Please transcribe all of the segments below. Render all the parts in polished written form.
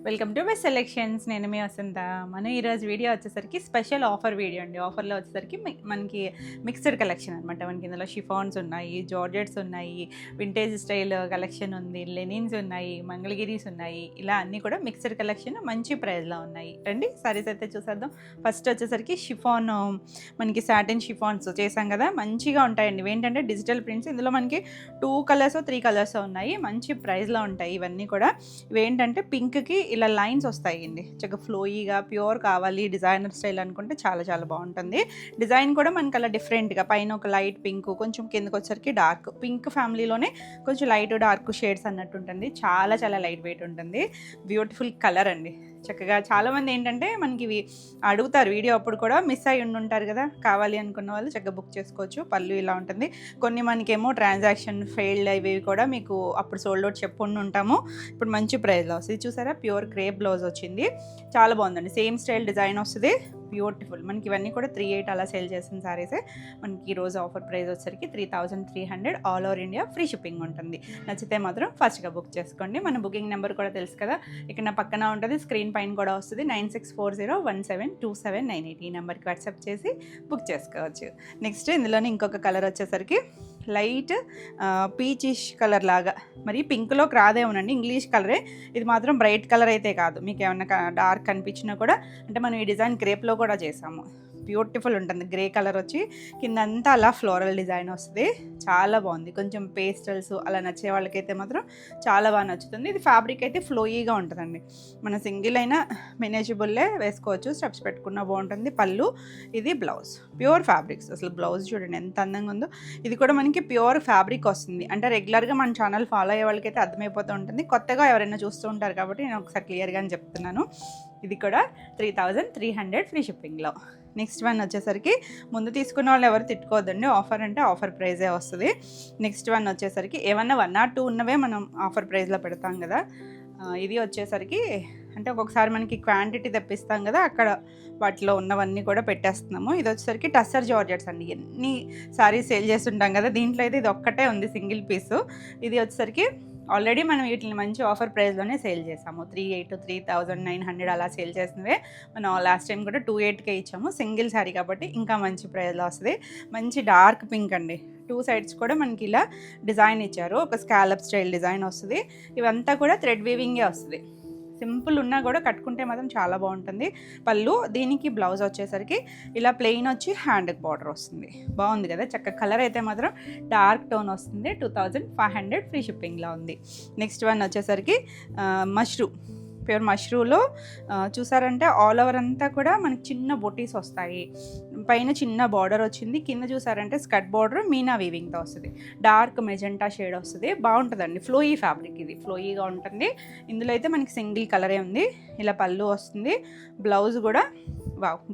Welcome to my selections. నేను మీ వసంత. మనం ఈరోజు వీడియో వచ్చేసరికి స్పెషల్ ఆఫర్ వీడియో అండి. ఆఫర్లో వచ్చేసరికి మనకి మిక్స్డ్ కలెక్షన్ అనమాట. మనకి ఇందులో షిఫాన్స్ ఉన్నాయి, జార్జెట్స్ ఉన్నాయి, వింటేజ్ స్టైల్ కలెక్షన్ ఉంది, లెనిన్స్ ఉన్నాయి, మంగళగిరీస్ ఉన్నాయి. ఇలా అన్నీ కూడా మిక్స్డ్ కలెక్షన్ మంచి ప్రైస్లో ఉన్నాయి. రండి సారీస్ అయితే చూసేద్దాం. ఫస్ట్ వచ్చేసరికి షిఫాన్, మనకి సాటిన్ షిఫాన్స్ చేసాం కదా, మంచిగా ఉంటాయండి. ఏంటంటే డిజిటల్ ప్రింట్స్. ఇందులో మనకి 2 కలర్స్ 3 కలర్స్ ఉన్నాయి. మంచి ప్రైస్లో ఉంటాయి ఇవన్నీ కూడా. ఇవేంటంటే పింక్కి ఇలా లైన్స్ వస్తాయండి, చక్కగా ఫ్లోయీగా ప్యూర్ కావాలి డిజైనర్ స్టైల్ అనుకుంటే చాలా చాలా బాగుంటుంది. డిజైన్ కూడా మనకి అలా డిఫరెంట్గా పైన ఒక లైట్ పింక్, కొంచెం కిందకి వచ్చరికి డార్క్ పింక్, ఫ్యామిలీలోనే కొంచెం లైట్ డార్క్ షేడ్స్ అన్నట్టు ఉంటుంది. చాలా చాలా లైట్ వెయిట్ ఉంటుంది. బ్యూటిఫుల్ కలర్ అండి. చక్కగా చాలామంది ఏంటంటే మనకి ఇవి అడుగుతారు వీడియో అప్పుడు కూడా, మిస్ అయ్యి ఉంటారు కదా, కావాలి అనుకున్న వాళ్ళు చక్కగా బుక్ చేసుకోవచ్చు. పళ్ళు ఇలా ఉంటుంది. కొన్ని మనకేమో ట్రాన్సాక్షన్ ఫెయిల్డ్ అవి కూడా మీకు అప్పుడు సోల్డ్ అవుట్ చెప్పుకుంటూ ఉంటాము. ఇప్పుడు మంచి ప్రైస్లో వస్తుంది. చూసారా, ప్యూర్ క్రేప్ బ్లౌజ్ వచ్చింది. చాలా బాగుందండి. సేమ్ స్టైల్ డిజైన్ వస్తుంది. బ్యూటిఫుల్. మనకి ఇవన్నీ కూడా 3,800 అలా సేల్ చేసిన సారీసే. మనకి ఈరోజు ఆఫర్ ప్రైస్ వచ్చేసరికి 3,300. All over India free shipping ఉంటుంది. నచ్చితే మాత్రం ఫస్ట్గా బుక్ చేసుకోండి. మన బుకింగ్ నెంబర్ కూడా తెలుసు కదా, ఇక్కడ నా పక్కన ఉంటుంది, స్క్రీన్ పైన కూడా వస్తుంది. 9640172798. ఈ నెంబర్కి వాట్సాప్ చేసి బుక్ చేసుకోవచ్చు. నెక్స్ట్ ఇందులోనే ఇంకొక కలర్ వచ్చేసరికి లైట్ పీచిష్ కలర్ లాగా, మరి పింక్లోకి రాదేమోనండి, ఇంగ్లీష్ కలరే. ఇది మాత్రం బ్రైట్ కలర్ అయితే కాదు. మీకు ఏమన్నా డార్క్ కనిపించినా కూడా, అంటే మనం ఈ డిజైన్ క్రేప్లో కూడా చేసాము. బ్యూటిఫుల్ ఉంటుంది. గ్రే కలర్ వచ్చి కిందంతా అలా ఫ్లోరల్ డిజైన్ వస్తుంది. చాలా బాగుంది. కొంచెం పేస్టల్స్ అలా నచ్చే వాళ్ళకైతే మాత్రం చాలా బాగా నచ్చుతుంది. ఇది ఫ్యాబ్రిక్ అయితే ఫ్లోయీగా ఉంటుందండి. మన సింగిల్ అయినా మేనేజబుల్లే వేసుకోవచ్చు. స్టెప్స్ పెట్టుకున్న బాగుంటుంది. పళ్ళు, ఇది బ్లౌజ్. Pure fabrics. అసలు బ్లౌజ్ చూడండి ఎంత అందంగా ఉందో. ఇది కూడా మనకి ప్యూర్ ఫ్యాబ్రిక్ వస్తుంది. అంటే రెగ్యులర్గా మన ఛానల్ ఫాలో అయ్యే వాళ్ళకైతే అర్థమైపోతూ ఉంటుంది. కొత్తగా ఎవరైనా చూస్తూ ఉంటారు కాబట్టి నేను ఒకసారి క్లియర్గా చెప్తున్నాను. ఇది కూడా 3,300 ఫ్రీ షిప్పింగ్లో. నెక్స్ట్ వన్ వచ్చేసరికి, ముందు తీసుకున్న వాళ్ళు ఎవరు తిట్టుకోవద్దండి, ఆఫర్ అంటే ఆఫర్ ప్రైజే వస్తుంది. నెక్స్ట్ వన్ వచ్చేసరికి ఏమన్నా 1 or 2 ఉన్నవే మనం ఆఫర్ ప్రైస్లో పెడతాం కదా. ఇది వచ్చేసరికి అంటే ఒక్కొక్కసారి మనకి క్వాంటిటీ తెప్పిస్తాం కదా, అక్కడ వాటిలో ఉన్నవన్నీ కూడా పెట్టేస్తున్నాము. ఇది వచ్చేసరికి టస్సర్ జార్జెట్స్ అండి. ఎన్ని సారీస్ సేల్ చేస్తుంటాం కదా, దీంట్లో అయితే ఇది ఒక్కటే ఉంది సింగిల్ పీసు. ఇది వచ్చేసరికి ఆల్రెడీ మనం వీటిని మంచి ఆఫర్ ప్రైస్లోనే సేల్ చేసాము. 3,800 3,900 అలా సేల్ చేసినవే. మనం లాస్ట్ టైం కూడా 2,800కే ఇచ్చాము. సింగిల్ శారీ కాబట్టి ఇంకా మంచి ప్రైస్లో వస్తుంది. మంచి డార్క్ పింక్ అండి. 2 సైడ్స్ కూడా మనకి ఇలా డిజైన్ ఇచ్చారు. ఒక స్కాలప్ స్టైల్ డిజైన్ వస్తుంది. ఇవంతా కూడా థ్రెడ్ వీవింగే వస్తుంది. సింపుల్ ఉన్నా కూడా కట్టుకుంటే మాత్రం చాలా బాగుంటుంది. పళ్ళు, దీనికి బ్లౌజ్ వచ్చేసరికి ఇలా ప్లెయిన్ వచ్చి హ్యాండ్కి బార్డర్ వస్తుంది. బాగుంది కదా. చక్క కలర్ అయితే మాత్రం డార్క్ టోన్ వస్తుంది. 2,500 ఫ్రీ షిప్పింగ్లో ఉంది. నెక్స్ట్ వన్ వచ్చేసరికి మష్రూమ్, ప్యూర్ మష్రూలో చూసారంటే ఆల్ ఓవర్ అంతా కూడా మనకి చిన్న బొటీస్ వస్తాయి. పైన చిన్న బార్డర్ వచ్చింది. కింద చూసారంటే స్కర్ట్ బార్డర్ మీనా వీవింగ్తో వస్తుంది. డార్క్ మెజెంటా షేడ్ వస్తుంది. బాగుంటుందండి. Flowy fabric. ఇది ఫ్లోయీగా ఉంటుంది. ఇందులో అయితే మనకి సింగిల్ కలరే ఉంది. ఇలా పళ్ళు వస్తుంది. బ్లౌజ్ కూడా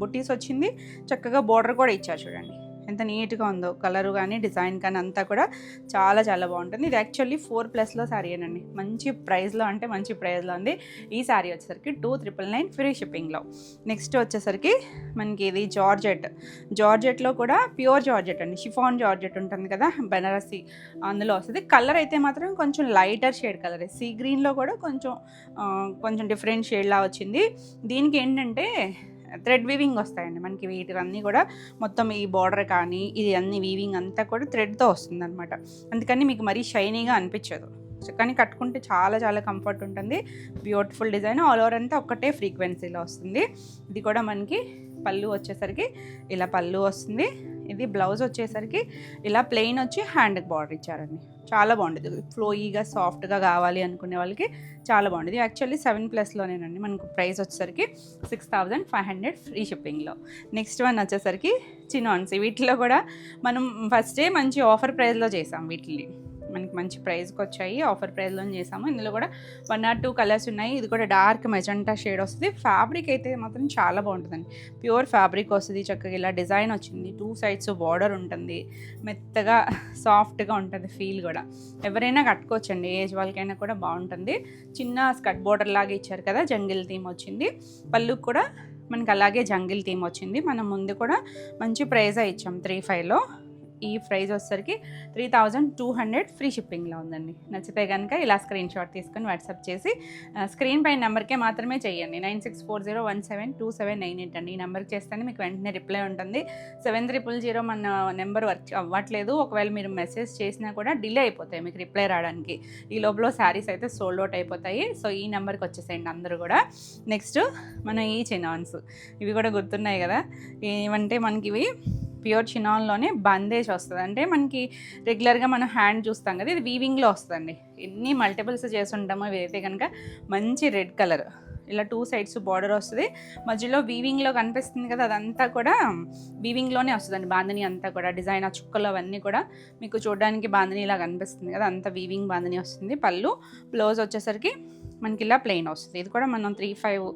బొటీస్ వచ్చింది. చక్కగా బార్డర్ కూడా ఇచ్చారు. చూడండి ఎంత నీట్గా ఉందో. కలరు కానీ డిజైన్ కానీ అంతా కూడా చాలా చాలా బాగుంటుంది. ఇది యాక్చువల్లీ 4+లో శారీ అనండి. మంచి ప్రైస్లో, అంటే మంచి ప్రైస్లో ఉంది. ఈ శారీ వచ్చేసరికి 2,999 ఫ్రీ షిప్పింగ్లో. నెక్స్ట్ వచ్చేసరికి మనకి ఇది జార్జెట్లో కూడా ప్యూర్ జార్జెట్ అండి. షిఫాన్ జార్జెట్ ఉంటుంది కదా, బెనారసి, అందులో వస్తుంది. కలర్ అయితే మాత్రం కొంచెం లైటర్ షేడ్ కలర్. సీ గ్రీన్లో కూడా కొంచెం డిఫరెంట్ షేడ్లా వచ్చింది. దీనికి ఏంటంటే థ్రెడ్ వీవింగ్ వస్తాయండి మనకి. వీటివన్నీ కూడా మొత్తం ఈ బార్డర్ కానీ ఇది అన్ని వీవింగ్ అంతా కూడా థ్రెడ్తో వస్తుంది అనమాట. అందుకని మీకు మరీ షైనీగా అనిపించదు, కానీ కట్టుకుంటే చాలా చాలా కంఫర్ట్ ఉంటుంది. Beautiful design. ఆల్ ఓవర్ అంతా ఒక్కటే ఫ్రీక్వెన్సీలో వస్తుంది. ఇది కూడా మనకి పళ్ళు వచ్చేసరికి ఇలా పళ్ళు వస్తుంది. ఇది బ్లౌజ్ వచ్చేసరికి ఇలా ప్లెయిన్ వచ్చి హ్యాండ్కి బార్డర్ ఇచ్చారండి. చాలా బాగుంటుంది. ఫ్లోయీగా సాఫ్ట్గా కావాలి అనుకునే వాళ్ళకి చాలా బాగుంటుంది. యాక్చువల్లీ 7+లోనేనండి. మనకు ప్రైస్ వచ్చేసరికి 6,500 ఫ్రీ షిప్పింగ్లో. నెక్స్ట్ వన్ వచ్చేసరికి చినాన్స్. వీటిలో కూడా మనం ఫస్టే మంచి ఆఫర్ ప్రైస్లో చేసాం. వీటిని మనకి మంచి ప్రైస్కి వచ్చాయి. ఆఫర్ ప్రైస్లో చేసాము. ఇందులో కూడా 1 or 2 కలర్స్ ఉన్నాయి. ఇది కూడా డార్క్ మెజెంటా షేడ్ వస్తుంది. ఫ్యాబ్రిక్ అయితే మాత్రం చాలా బాగుంటుందండి. ప్యూర్ ఫ్యాబ్రిక్ వస్తుంది. చక్కగా ఇలా డిజైన్ వచ్చింది. 2 సైడ్స్ బార్డర్ ఉంటుంది. మెత్తగా సాఫ్ట్గా ఉంటుంది. ఫీల్ కూడా ఎవరైనా కట్టుకోవచ్చండి. ఏజ్ వాళ్ళకైనా కూడా బాగుంటుంది. చిన్న స్కర్ట్ బార్డర్ లాగా ఇచ్చారు కదా, జంగిల్ థీమ్ వచ్చింది. పళ్ళు కూడా మనకి అలాగే జంగిల్ థీమ్ వచ్చింది. మనం ముందు కూడా మంచి ప్రైజే ఇచ్చాం 3,500లో. ఈ ప్రైస్ వచ్చేసరికి 3200 ఫ్రీ షిప్పింగ్లో ఉందండి. నచ్చితే కనుక ఇలా స్క్రీన్ షాట్ తీసుకొని వాట్సాప్ చేసి స్క్రీన్ పైన నెంబర్కే మాత్రమే చేయండి. 9640172798 అండి. ఈ నెంబర్కి చేస్తేనే మీకు వెంటనే రిప్లై ఉంటుంది. 7000 మన నెంబర్ వర్క్ అవ్వట్లేదు. ఒకవేళ మీరు మెసేజ్ చేసినా కూడా డిలే అయిపోతాయి మీకు రిప్లై రావడానికి. ఈ లోపల శారీస్ అయితే సోల్డ్ అవుట్ అయిపోతాయి. సో ఈ నెంబర్కి వచ్చేసేయండి అందరూ కూడా. నెక్స్ట్ మనం ఈ చినాన్స్, ఇవి కూడా గుర్తున్నాయి కదా. ఏమంటే మనకి ఇవి ప్యూర్ చినాన్లోనే బందేజ్ వస్తుంది. అంటే మనకి రెగ్యులర్గా మనం హ్యాండ్ చూస్తాం కదా, ఇది వీవింగ్లో వస్తుందండి. ఎన్ని మల్టిపుల్స్ చేసి ఉంటామో ఇవైతే కనుక మంచి రెడ్ కలర్, ఇలా 2 సైడ్స్ బార్డర్ వస్తుంది, మధ్యలో వీవింగ్లో కనిపిస్తుంది కదా, అదంతా కూడా వీవింగ్లోనే వస్తుందండి. బాందిని అంతా కూడా డిజైన్, ఆ చుక్కలు అవన్నీ కూడా మీకు చూడడానికి బాందిని ఇలా కనిపిస్తుంది కదా, అంతా వీవింగ్ బాందిని వస్తుంది. పళ్ళు, బ్లౌజ్ వచ్చేసరికి మనకి ఇలా ప్లెయిన్ వస్తుంది. ఇది కూడా మనం 35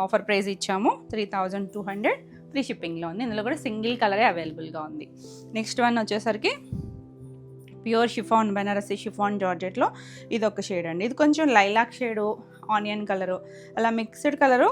ఆఫర్ ప్రైస్ ఇచ్చాము. 3200 ఫ్రీ షిప్పింగ్లో ఉంది. ఇందులో కూడా సింగిల్ కలరే అవైలబుల్గా ఉంది. నెక్స్ట్ వన్ వచ్చేసరికి ప్యూర్ షిఫాన్, బెనారసి షిఫాన్ జార్జెట్లో ఇది ఒక షేడ్ అండి. ఇది కొంచెం లైలాక్ షేడు, ఆనియన్ కలరు, అలా మిక్స్డ్ కలరు.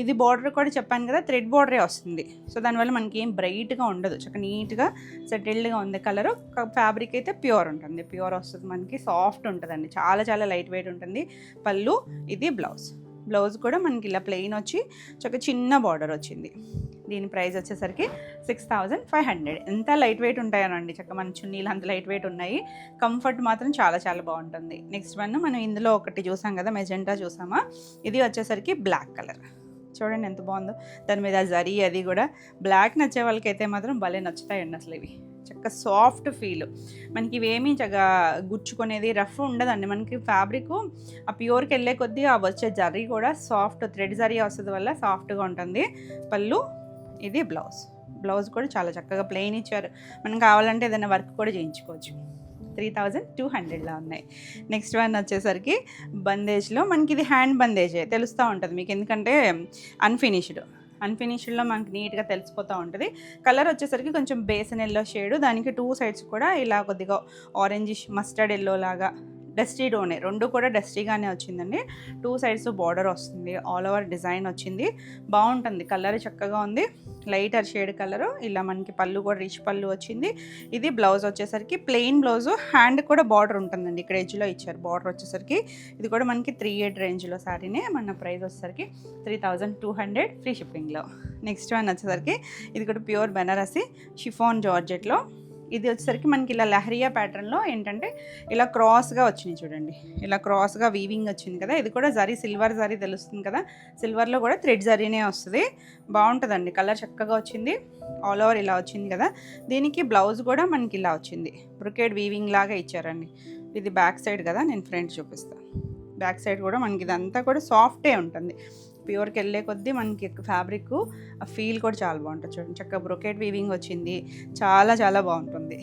ఇది బార్డర్ కూడా చెప్పాను కదా, థ్రెడ్ బార్డరే వస్తుంది. సో దానివల్ల మనకి ఏం బ్రైట్గా ఉండదు, చక్కగా నీట్గా సెటిల్డ్గా ఉంది కలరు. ఫ్యాబ్రిక్ అయితే ప్యూర్ ఉంటుంది, ప్యూర్ వస్తుంది మనకి, సాఫ్ట్ ఉంటుందండి, చాలా చాలా లైట్ వెయిట్ ఉంటుంది. పళ్ళు, ఇది బ్లౌజ్. బ్లౌజ్ కూడా మనకి ఇలా ప్లెయిన్ వచ్చి చక్కగా చిన్న బార్డర్ వచ్చింది. దీని ప్రైస్ వచ్చేసరికి 6500. ఎంత లైట్ వెయిట్ ఉంటాయనండి, చక్కగా మన చున్నీలు అంత లైట్ వెయిట్ ఉన్నాయి. కంఫర్ట్ మాత్రం చాలా చాలా బాగుంటుంది. నెక్స్ట్ వన్ మనం ఇందులో ఒకటి చూసాం కదా, మెజెంటా చూసామా, ఇది వచ్చేసరికి బ్లాక్ కలర్. చూడండి ఎంత బాగుందో, దాని మీద జరీ అది కూడా. బ్లాక్ నచ్చే వాళ్ళకైతే మాత్రం భలే నచ్చుతాయండి అసలు ఇవి. చక్కగా సాఫ్ట్ ఫీల్, మనకి ఇవేమీ చక్కగా గుచ్చుకునేది రఫ్ ఉండదండి. మనకి ఫ్యాబ్రిక్ ఆ ప్యూర్కి వెళ్ళే కొద్దీ ఆ వచ్చే జరీ కూడా సాఫ్ట్ థ్రెడ్ జరీ వస్తుంది వల్ల సాఫ్ట్గా ఉంటుంది. పళ్ళు, ఇది బ్లౌజ్. బ్లౌజ్ కూడా చాలా చక్కగా ప్లెయిన్ ఇచ్చారు. మనం కావాలంటే ఏదైనా వర్క్ కూడా చేయించుకోవచ్చు. 3200లో ఉన్నాయి. నెక్స్ట్ వన్ వచ్చేసరికి బందేజ్లో, మనకి ఇది హ్యాండ్ బందేజే తెలుస్తూ ఉంటుంది మీకు, ఎందుకంటే అన్ఫినిష్డ్లో మనకి నీట్గా తెలిసిపోతూ ఉంటుంది. కలర్ వచ్చేసరికి కొంచెం బేసన్ ఎల్లో షేడు, దానికి 2 సైడ్స్ కూడా ఇలా కొద్దిగా ఆరెంజిష్ మస్టర్డ్ ఎల్లో లాగా, డస్టీ డోనే, రెండు కూడా డస్టీగానే వచ్చిందండి. 2 సైడ్స్ బార్డర్ వస్తుంది, ఆల్ ఓవర్ డిజైన్ వచ్చింది, బాగుంటుంది. కలర్ చక్కగా ఉంది, లైటర్ షేడ్ కలరు. ఇలా మనకి పళ్ళు కూడా రిచ్ పళ్ళు వచ్చింది. ఇది బ్లౌజ్ వచ్చేసరికి ప్లెయిన్ బ్లౌజు, హ్యాండ్ కూడా బార్డర్ ఉంటుందండి, ఇక్కడ ఎడ్జ్లో ఇచ్చారు బార్డర్ వచ్చేసరికి. ఇది కూడా మనకి 38 రేంజ్లో శారీనే. మన ప్రైస్ వచ్చేసరికి 3200 ఫ్రీ షిప్పింగ్లో. నెక్స్ట్ వన్ వచ్చేసరికి ఇది కూడా ప్యూర్ బెనారసి షిఫాన్ జార్జెట్లో. ఇది వచ్చేసరికి మనకి ఇలా లహరియా ప్యాటర్న్లో ఏంటంటే ఇలా క్రాస్గా వచ్చినాయి చూడండి, ఇలా క్రాస్గా వీవింగ్ వచ్చింది కదా. ఇది కూడా జరీ, సిల్వర్ జరీ తెలుస్తుంది కదా, సిల్వర్లో కూడా థ్రెడ్ జరీనే వస్తుంది, బాగుంటుందండి. కలర్ చక్కగా వచ్చింది, ఆల్ ఓవర్ ఇలా వచ్చింది కదా. దీనికి బ్లౌజ్ కూడా మనకి ఇలా వచ్చింది, బ్రొకేడ్ వీవింగ్ లాగా ఇచ్చారండి. ఇది బ్యాక్ సైడ్ కదా, నేను ఫ్రంట్ చూపిస్తాను. బ్యాక్ సైడ్ కూడా మనకి ఇదంతా కూడా సాఫ్టే ఉంటుంది. ప్యూర్కి వెళ్ళే కొద్దీ మనకి ఫ్యాబ్రిక్ ఆ ఫీల్ కూడా చాలా బాగుంటుంది. చూడండి చక్కగా బ్రొకేట్ వీవింగ్ వచ్చింది, చాలా చాలా బాగుంటుంది.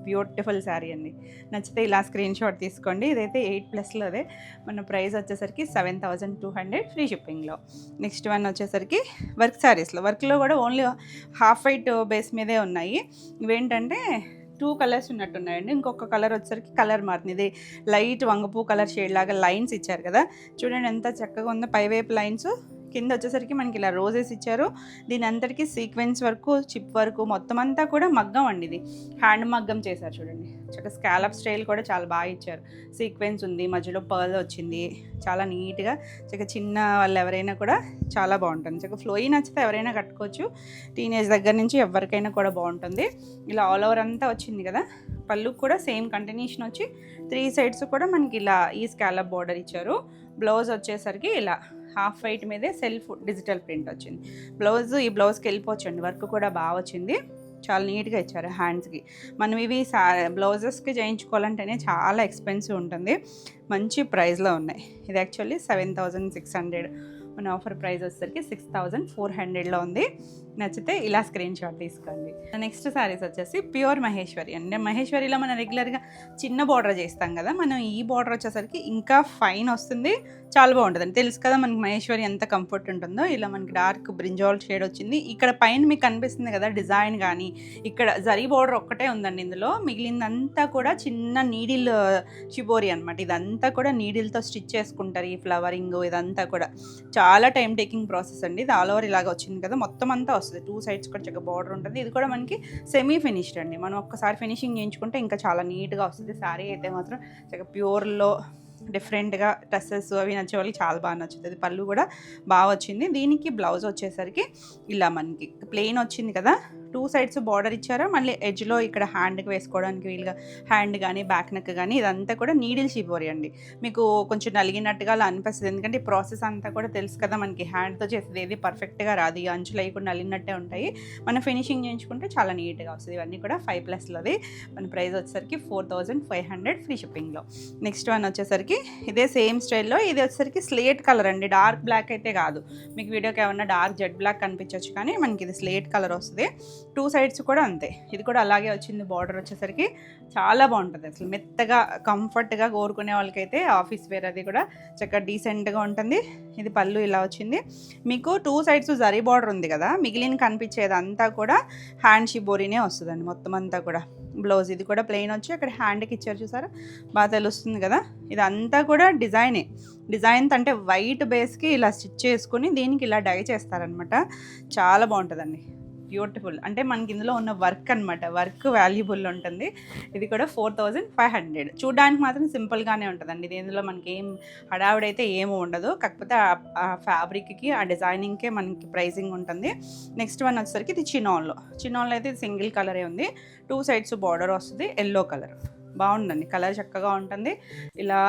బ్యూటిఫుల్ శారీ అండి. నచ్చితే ఇలా స్క్రీన్ షాట్ తీసుకోండి. ఇదైతే 8+లోదే. మన ప్రైస్ వచ్చేసరికి 7200 ఫ్రీ షిప్పింగ్లో. నెక్స్ట్ వన్ వచ్చేసరికి వర్క్ శారీస్లో, వర్క్లో కూడా ఓన్లీ హాఫ్ వైట్ బేస్ మీదే ఉన్నాయి. ఇవేంటంటే 2 కలర్స్ ఉన్నట్టున్నాయండి. ఇంకొక కలర్ వచ్చేసరికి కలర్ మారుతుంది. ఇది లైట్ వంగపూ కలర్ షేడ్ లాగా లైన్స్ ఇచ్చారు కదా, చూడండి ఎంత చక్కగా ఉందో. పైవైపు లైన్స్, కింద వచ్చేసరికి మనకి ఇలా రోజెస్ ఇచ్చారు. దీని అంతటికి సీక్వెన్స్ వర్క్, చిప్ వర్క్ మొత్తం అంతా కూడా మగ్గం అండి. ఇది హ్యాండ్ మగ్గం చేశారు చూడండి, చక్కగా స్కాలప్ స్టైల్ కూడా చాలా బాగా ఇచ్చారు. సీక్వెన్స్ ఉంది, మధ్యలో పర్ల్ వచ్చింది, చాలా నీట్గా. చక్కగా చిన్న వాళ్ళు ఎవరైనా కూడా చాలా బాగుంటుంది. చక్కగా ఫ్లోయి నచ్చితే ఎవరైనా కట్టుకోవచ్చు, టీనేజ్ దగ్గర నుంచి ఎవరికైనా కూడా బాగుంటుంది. ఇలా ఆల్ ఓవర్ అంతా వచ్చింది కదా. పళ్ళు కూడా సేమ్ కంటిన్యూషన్ వచ్చి 3 సైడ్స్ కూడా మనకి ఇలా ఈ స్కాలప్ బార్డర్ ఇచ్చారు. బ్లౌజ్ వచ్చేసరికి ఇలా హాఫ్ వైట్ మీదే సెల్ఫ్ డిజిటల్ ప్రింట్ వచ్చింది. బ్లౌజ్, ఈ బ్లౌజ్కి వెళ్ళిపోవచ్చండి, వర్క్ కూడా బాగా వచ్చింది, చాలా నీట్గా ఇచ్చారు హ్యాండ్స్కి. మనం ఇవి బ్లౌజెస్కి చేయించుకోవాలంటేనే చాలా ఎక్స్పెన్సివ్ ఉంటుంది. మంచి ప్రైస్లో ఉన్నాయి. ఇది యాక్చువల్లీ 7600, మన ఆఫర్ ప్రైస్ వచ్చేసరికి 6400లో ఉంది. నచ్చితే ఇలా స్క్రీన్ షాట్ తీసుకోండి. నెక్స్ట్ శారీస్ వచ్చేసి ప్యూర్ మహేశ్వరి. అంటే మహేశ్వరిలో మనం రెగ్యులర్గా చిన్న బార్డర్ చేస్తాం కదా, మనం ఈ బార్డర్ వచ్చేసరికి ఇంకా ఫైన్ వస్తుంది, చాలా బాగుంటుంది. తెలుసు కదా మనకి మహేశ్వరి ఎంత కంఫర్ట్ ఉంటుందో. ఇలా మనకి డార్క్ బ్రింజాల్ షేడ్ వచ్చింది. ఇక్కడ పైన మీకు కనిపిస్తుంది కదా డిజైన్, కానీ ఇక్కడ జరీ బార్డర్ ఒక్కటే ఉందండి ఇందులో. మిగిలిందంతా కూడా చిన్న నీడిల్ షిబోరి అనమాట. ఇదంతా కూడా నీడిల్తో స్టిచ్ చేసుకుంటారు. ఈ ఫ్లవరింగ్ ఇదంతా కూడా చాలా టైం టేకింగ్ ప్రాసెస్ అండి. ఇది ఆల్ ఓవర్ ఇలాగ వచ్చింది కదా, మొత్తం అంతా వస్తుంది వస్తుంది, 2 సైడ్స్ కూడా చక్కగా బార్డర్ ఉంటుంది. ఇది కూడా మనకి సెమీ ఫినిష్డ్ అండి. మనం ఒక్కసారి ఫినిషింగ్ చేయించుకుంటే ఇంకా చాలా నీట్గా వస్తుంది. శారీ అయితే మాత్రం చక్కగా ప్యూర్లో డిఫరెంట్గా డ్రెస్సెస్ అవి నచ్చే వాళ్ళకి చాలా బాగా నచ్చుతుంది. పళ్ళు కూడా బాగా వచ్చింది. దీనికి బ్లౌజ్ వచ్చేసరికి ఇలా మనకి ప్లెయిన్ వచ్చింది కదా, 2 సైడ్స్ బార్డర్ ఇచ్చారా, మళ్ళీ ఎడ్జ్లో ఇక్కడ హ్యాండ్కి వేసుకోవడానికి వీలుగా హ్యాండ్ కానీ బ్యాక్ నెక్ కానీ ఇదంతా కూడా నీడిల్ షిబోరి అండి. మీకు కొంచెం నలిగినట్టుగా అలా అనిపిస్తుంది, ఎందుకంటే ఈ ప్రాసెస్ అంతా కూడా తెలుసు కదా మనకి, హ్యాండ్తో చేసేది ఏది పర్ఫెక్ట్గా రాదు, అంచులు అవి కూడా నలిగినట్టే ఉంటాయి. మనం ఫినిషింగ్ చేయించుకుంటే చాలా నీట్గా వస్తుంది. ఇవన్నీ కూడా 5+లోది. మన ప్రైస్ వచ్చేసరికి 4500 ఫ్రీ షిప్పింగ్లో. నెక్స్ట్ వన్ వచ్చేసరికి ఇదే సేమ్ స్టైల్లో, ఇది వచ్చేసరికి స్లేట్ కలర్ అండి, డార్క్ బ్లాక్ అయితే కాదు. మీకు వీడియోకి ఏమన్నా డార్క్ జెడ్ బ్లాక్ కనిపించవచ్చు, కానీ మనకి ఇది స్లేట్ కలర్ వస్తుంది. 2 సైడ్స్ కూడా అంతే. ఇది కూడా అలాగే వచ్చింది. బార్డర్ వచ్చేసరికి చాలా బాగుంటుంది, అసలు మెత్తగా కంఫర్ట్గా కోరుకునే వాళ్ళకైతే ఆఫీస్ వేర్ అది కూడా చక్కగా డీసెంట్గా ఉంటుంది. ఇది పళ్ళు ఇలా వచ్చింది. మీకు 2 సైడ్స్ జరీ బార్డర్ ఉంది కదా, మిగిలిన కనిపించేది అంతా కూడా హ్యాండ్ షిబోరీనే వస్తుందండి మొత్తం అంతా కూడా. బ్లౌజ్ ఇది కూడా ప్లెయిన్ వచ్చి అక్కడ హ్యాండ్కి ఇచ్చారు, చూసారా బాగా తెలుస్తుంది కదా. ఇదంతా కూడా డిజైన్ అంటే వైట్ బేస్కి ఇలా స్టిచ్ చేసుకుని దీనికి ఇలా డై చేస్తారనమాట. చాలా బాగుంటుందండి, బ్యూటిఫుల్. అంటే మనకి ఇందులో ఉన్న వర్క్ అనమాట, వర్క్ వాల్యుబుల్ ఉంటుంది. ఇది కూడా 4500. చూడడానికి మాత్రం సింపుల్గానే ఉంటుందండి. ఇది ఇందులో మనకి ఏం హడావిడైతే ఏమీ ఉండదు, కాకపోతే ఆ ఫ్యాబ్రిక్కి ఆ డిజైనింగ్కే మనకి ప్రైజింగ్ ఉంటుంది. నెక్స్ట్ వన్ వచ్చేసరికి ఇది చినాన్లో అయితే ఇది సింగిల్ కలరే ఉంది. 2 సైడ్స్ బార్డర్ వస్తుంది, ఎల్లో కలర్. బాగుందండి, కలర్ చక్కగా ఉంటుంది. ఇలా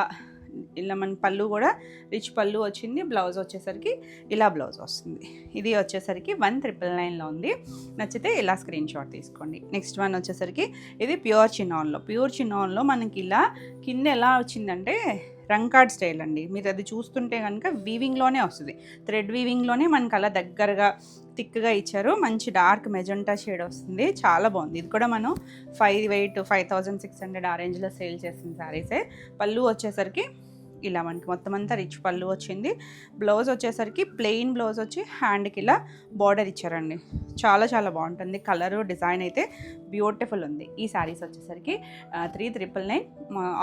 మన పళ్ళు కూడా రిచ్ పళ్ళు వచ్చింది. బ్లౌజ్ వచ్చేసరికి ఇలా బ్లౌజ్ వస్తుంది. ఇది వచ్చేసరికి 1999లో ఉంది. నచ్చితే ఇలా స్క్రీన్ షాట్ తీసుకోండి. నెక్స్ట్ వన్ వచ్చేసరికి ఇది ప్యూర్ చినాన్లో మనకి ఇలా కింద ఎలా వచ్చిందంటే రంకార్డ్ స్టైల్ అండి. మీరు అది చూస్తుంటే కనుక వీవింగ్లోనే వస్తుంది, థ్రెడ్ వీవింగ్లోనే మనకు అలా దగ్గరగా థిక్గా ఇచ్చారు. మంచి డార్క్ మెజెంటా షేడ్ వస్తుంది, చాలా బాగుంది. ఇది కూడా మనం 5600 ఆ రేంజ్లో సేల్ చేసిన శారీసే. పళ్ళు వచ్చేసరికి ఇలా మనకి మొత్తం అంతా రిచ్ పళ్ళు వచ్చింది. బ్లౌజ్ వచ్చేసరికి ప్లెయిన్ బ్లౌజ్ వచ్చి హ్యాండ్కి ఇలా బార్డర్ ఇచ్చారండి. చాలా చాలా బాగుంటుంది. కలరు డిజైన్ అయితే బ్యూటిఫుల్ ఉంది. ఈ శారీస్ వచ్చేసరికి 3999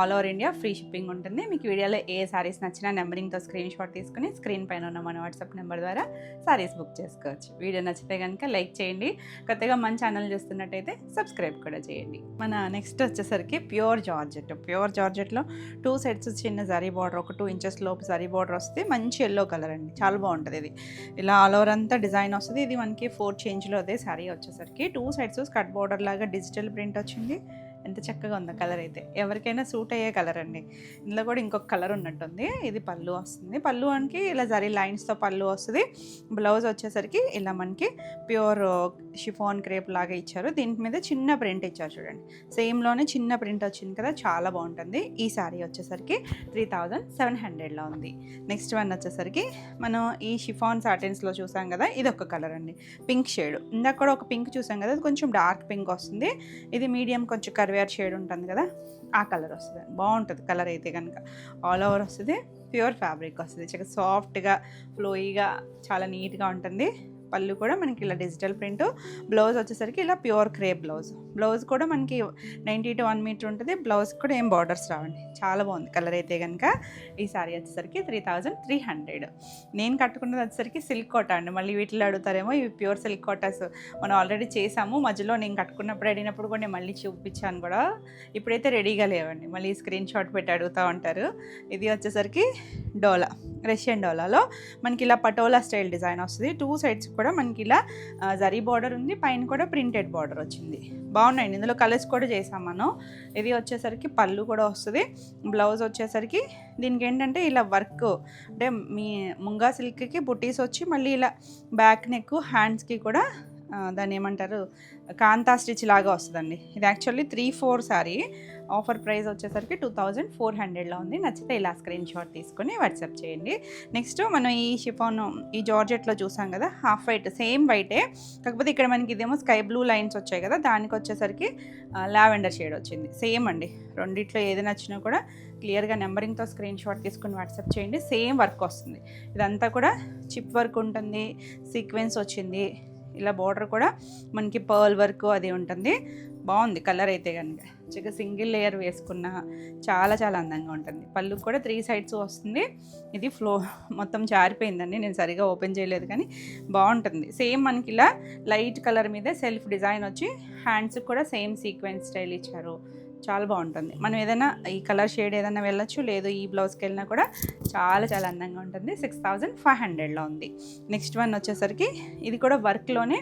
all over India free shipping ఉంటుంది. మీకు వీడియోలో ఏ శారీస్ నచ్చినా నెంబరింగ్తో స్క్రీన్ షాట్ తీసుకుని స్క్రీన్ పైన ఉన్న మన వాట్సాప్ నెంబర్ ద్వారా శారీస్ బుక్ చేసుకోవచ్చు. వీడియో నచ్చితే కనుక లైక్ చేయండి. కొత్తగా మన ఛానల్ చూస్తున్నట్టయితే సబ్స్క్రైబ్ కూడా చేయండి. మన నెక్స్ట్ వచ్చేసరికి ప్యూర్ జార్జెట్లో 2 సైడ్స్ చిన్న జరీ బార్డర్, ఒక 2 ఇంచెస్ లోపు జరీ బార్డర్ వస్తే మంచి ఎల్లో కలర్ అండి, చాలా బాగుంటుంది. ఇది ఇలా ఆల్ ఓవర్ అంతా డిజైన్ వస్తుంది. ఇది మనకి 4 చేంజ్లో అదే శారీ వచ్చేసరికి 2 సైడ్స్ స్కట్ బార్డర్ లాగా డిజిటల్ ప్రింట్ వచ్చింది. ఎంత చక్కగా ఉందో కలర్ అయితే, ఎవరికైనా సూట్ అయ్యే కలర్ అండి. ఇందులో కూడా ఇంకొక కలర్ ఉన్నట్టుంది. ఇది పళ్ళు వస్తుంది. పళ్ళు మనకి ఇలా జరీ లైన్స్తో పళ్ళు వస్తుంది. బ్లౌజ్ వచ్చేసరికి ఇలా మనకి ప్యూర్ షిఫాన్ క్రేప్ లాగా ఇచ్చారు. దీని మీద చిన్న ప్రింట్ ఇచ్చారు చూడండి, సేమ్లోనే చిన్న ప్రింట్ వచ్చింది కదా, చాలా బాగుంటుంది. ఈ శారీ వచ్చేసరికి 3700లో ఉంది. నెక్స్ట్ వన్ వచ్చేసరికి మనం ఈ షిఫాన్ సాటిన్స్లో చూసాం కదా, ఇది ఒక కలర్ అండి, పింక్ షేడ్. ఇందాక కూడా ఒక పింక్ చూసాం కదా, అది కొంచెం డార్క్ పింక్ వస్తుంది. ఇది మీడియం కొంచెం కర్వేర్ షేడ్ ఉంటుంది కదా, ఆ కలర్ వస్తుంది. బాగుంటుంది కలర్ అయితే కనుక. ఆల్ ఓవర్ వస్తుంది, ప్యూర్ ఫ్యాబ్రిక్ వస్తుంది, చాలా సాఫ్ట్గా ఫ్లోయిగా చాలా నీట్గా ఉంటుంది. పళ్ళు కూడా మనకి ఇలా డిజిటల్ ప్రింట్. బ్లౌజ్ వచ్చేసరికి ఇలా ప్యూర్ క్రేప్ బ్లౌజ్ కూడా మనకి 90 to 1 మీటర్ ఉంటుంది. బ్లౌజ్ కూడా ఏం బార్డర్స్ రావండి, చాలా బాగుంది కలర్ అయితే కనుక. ఈ సారీ వచ్చేసరికి 3300. నేను కట్టుకున్నది వచ్చేసరికి సిల్క్ కోట అండి. మళ్ళీ వీటిలో అడుగుతారేమో, ఇవి ప్యూర్ సిల్క్ కోటాస్ మనం ఆల్రెడీ చేసాము. మధ్యలో నేను కట్టుకున్నప్పుడు అడిగినప్పుడు కూడా నేను మళ్ళీ చూపించాను కూడా, ఇప్పుడైతే రెడీగా లేవండి, మళ్ళీ స్క్రీన్ షాట్ పెట్టి అడుగుతూ ఉంటారు. ఇది వచ్చేసరికి రష్యన్ డోలాలో మనకి ఇలా పటోలా స్టైల్ డిజైన్ వస్తుంది. 2 సైడ్స్ కూడా మనకి ఇలా జరీ బార్డర్ ఉంది, పైన కూడా ప్రింటెడ్ బార్డర్ వచ్చింది. బాగున్నాయండి, ఇందులో కలర్స్ కూడా చేసాం మనం. ఇది వచ్చేసరికి పళ్ళు కూడా వస్తుంది. బ్లౌజ్ వచ్చేసరికి దీనికి ఏంటంటే ఇలా వర్క్, అంటే మీ ముంగా సిల్క్కి బుటీస్ వచ్చి మళ్ళీ ఇలా బ్యాక్ నెక్ హ్యాండ్స్కి కూడా దాన్ని ఏమంటారు, కాంతా స్టిచ్ లాగా వస్తుందండి. ఇది యాక్చువల్లీ 3/4 శారీ. ఆఫర్ ప్రైస్ వచ్చేసరికి 2400లో ఉంది. నచ్చితే ఇలా స్క్రీన్ షాట్ తీసుకొని వాట్సాప్ చేయండి. నెక్స్ట్ మనం ఈ షిఫాన్ ఈ జార్జెట్లో చూసాం కదా, హాఫ్ వైట్, సేమ్ వైటే, కాకపోతే ఇక్కడ మనకి ఇదేమో స్కై బ్లూ లైన్స్ వచ్చాయి కదా, దానికి వచ్చేసరికి లావెండర్ షేడ్ వచ్చింది. సేమ్ అండి, రెండిట్లో ఏది నచ్చినా కూడా క్లియర్గా నెంబరింగ్తో స్క్రీన్ షాట్ తీసుకుని వాట్సాప్ చేయండి. సేమ్ వర్క్ వస్తుంది. ఇదంతా కూడా చిప్ వర్క్ ఉంటుంది, సీక్వెన్స్ వచ్చింది. ఇలా బార్డర్ కూడా మనకి పర్ల్ వర్క్ అది ఉంటుంది. బాగుంది కలర్ అయితే కనుక. చక్కగా సింగిల్ లేయర్ వేసుకున్న చాలా చాలా అందంగా ఉంటుంది. పళ్ళు కూడా 3 సైడ్స్ వస్తుంది. ఇది మొత్తం జారిపోయిందండి, నేను సరిగా ఓపెన్ చేయలేదు కానీ బాగుంటుంది. సేమ్ మనకి ఇలా లైట్ కలర్ మీద సెల్ఫ్ డిజైన్ వచ్చి హ్యాండ్స్కి కూడా సేమ్ సీక్వెన్స్ స్టైల్ ఇచ్చారు. చాలా బాగుంటుంది. మనం ఏదైనా ఈ కలర్ షేడ్ ఏదైనా వెళ్ళొచ్చు, లేదు ఈ బ్లౌజ్కి వెళ్ళినా కూడా చాలా చాలా అందంగా ఉంటుంది. 6500లో ఉంది. నెక్స్ట్ వన్ వచ్చేసరికి ఇది కూడా వర్క్లోనే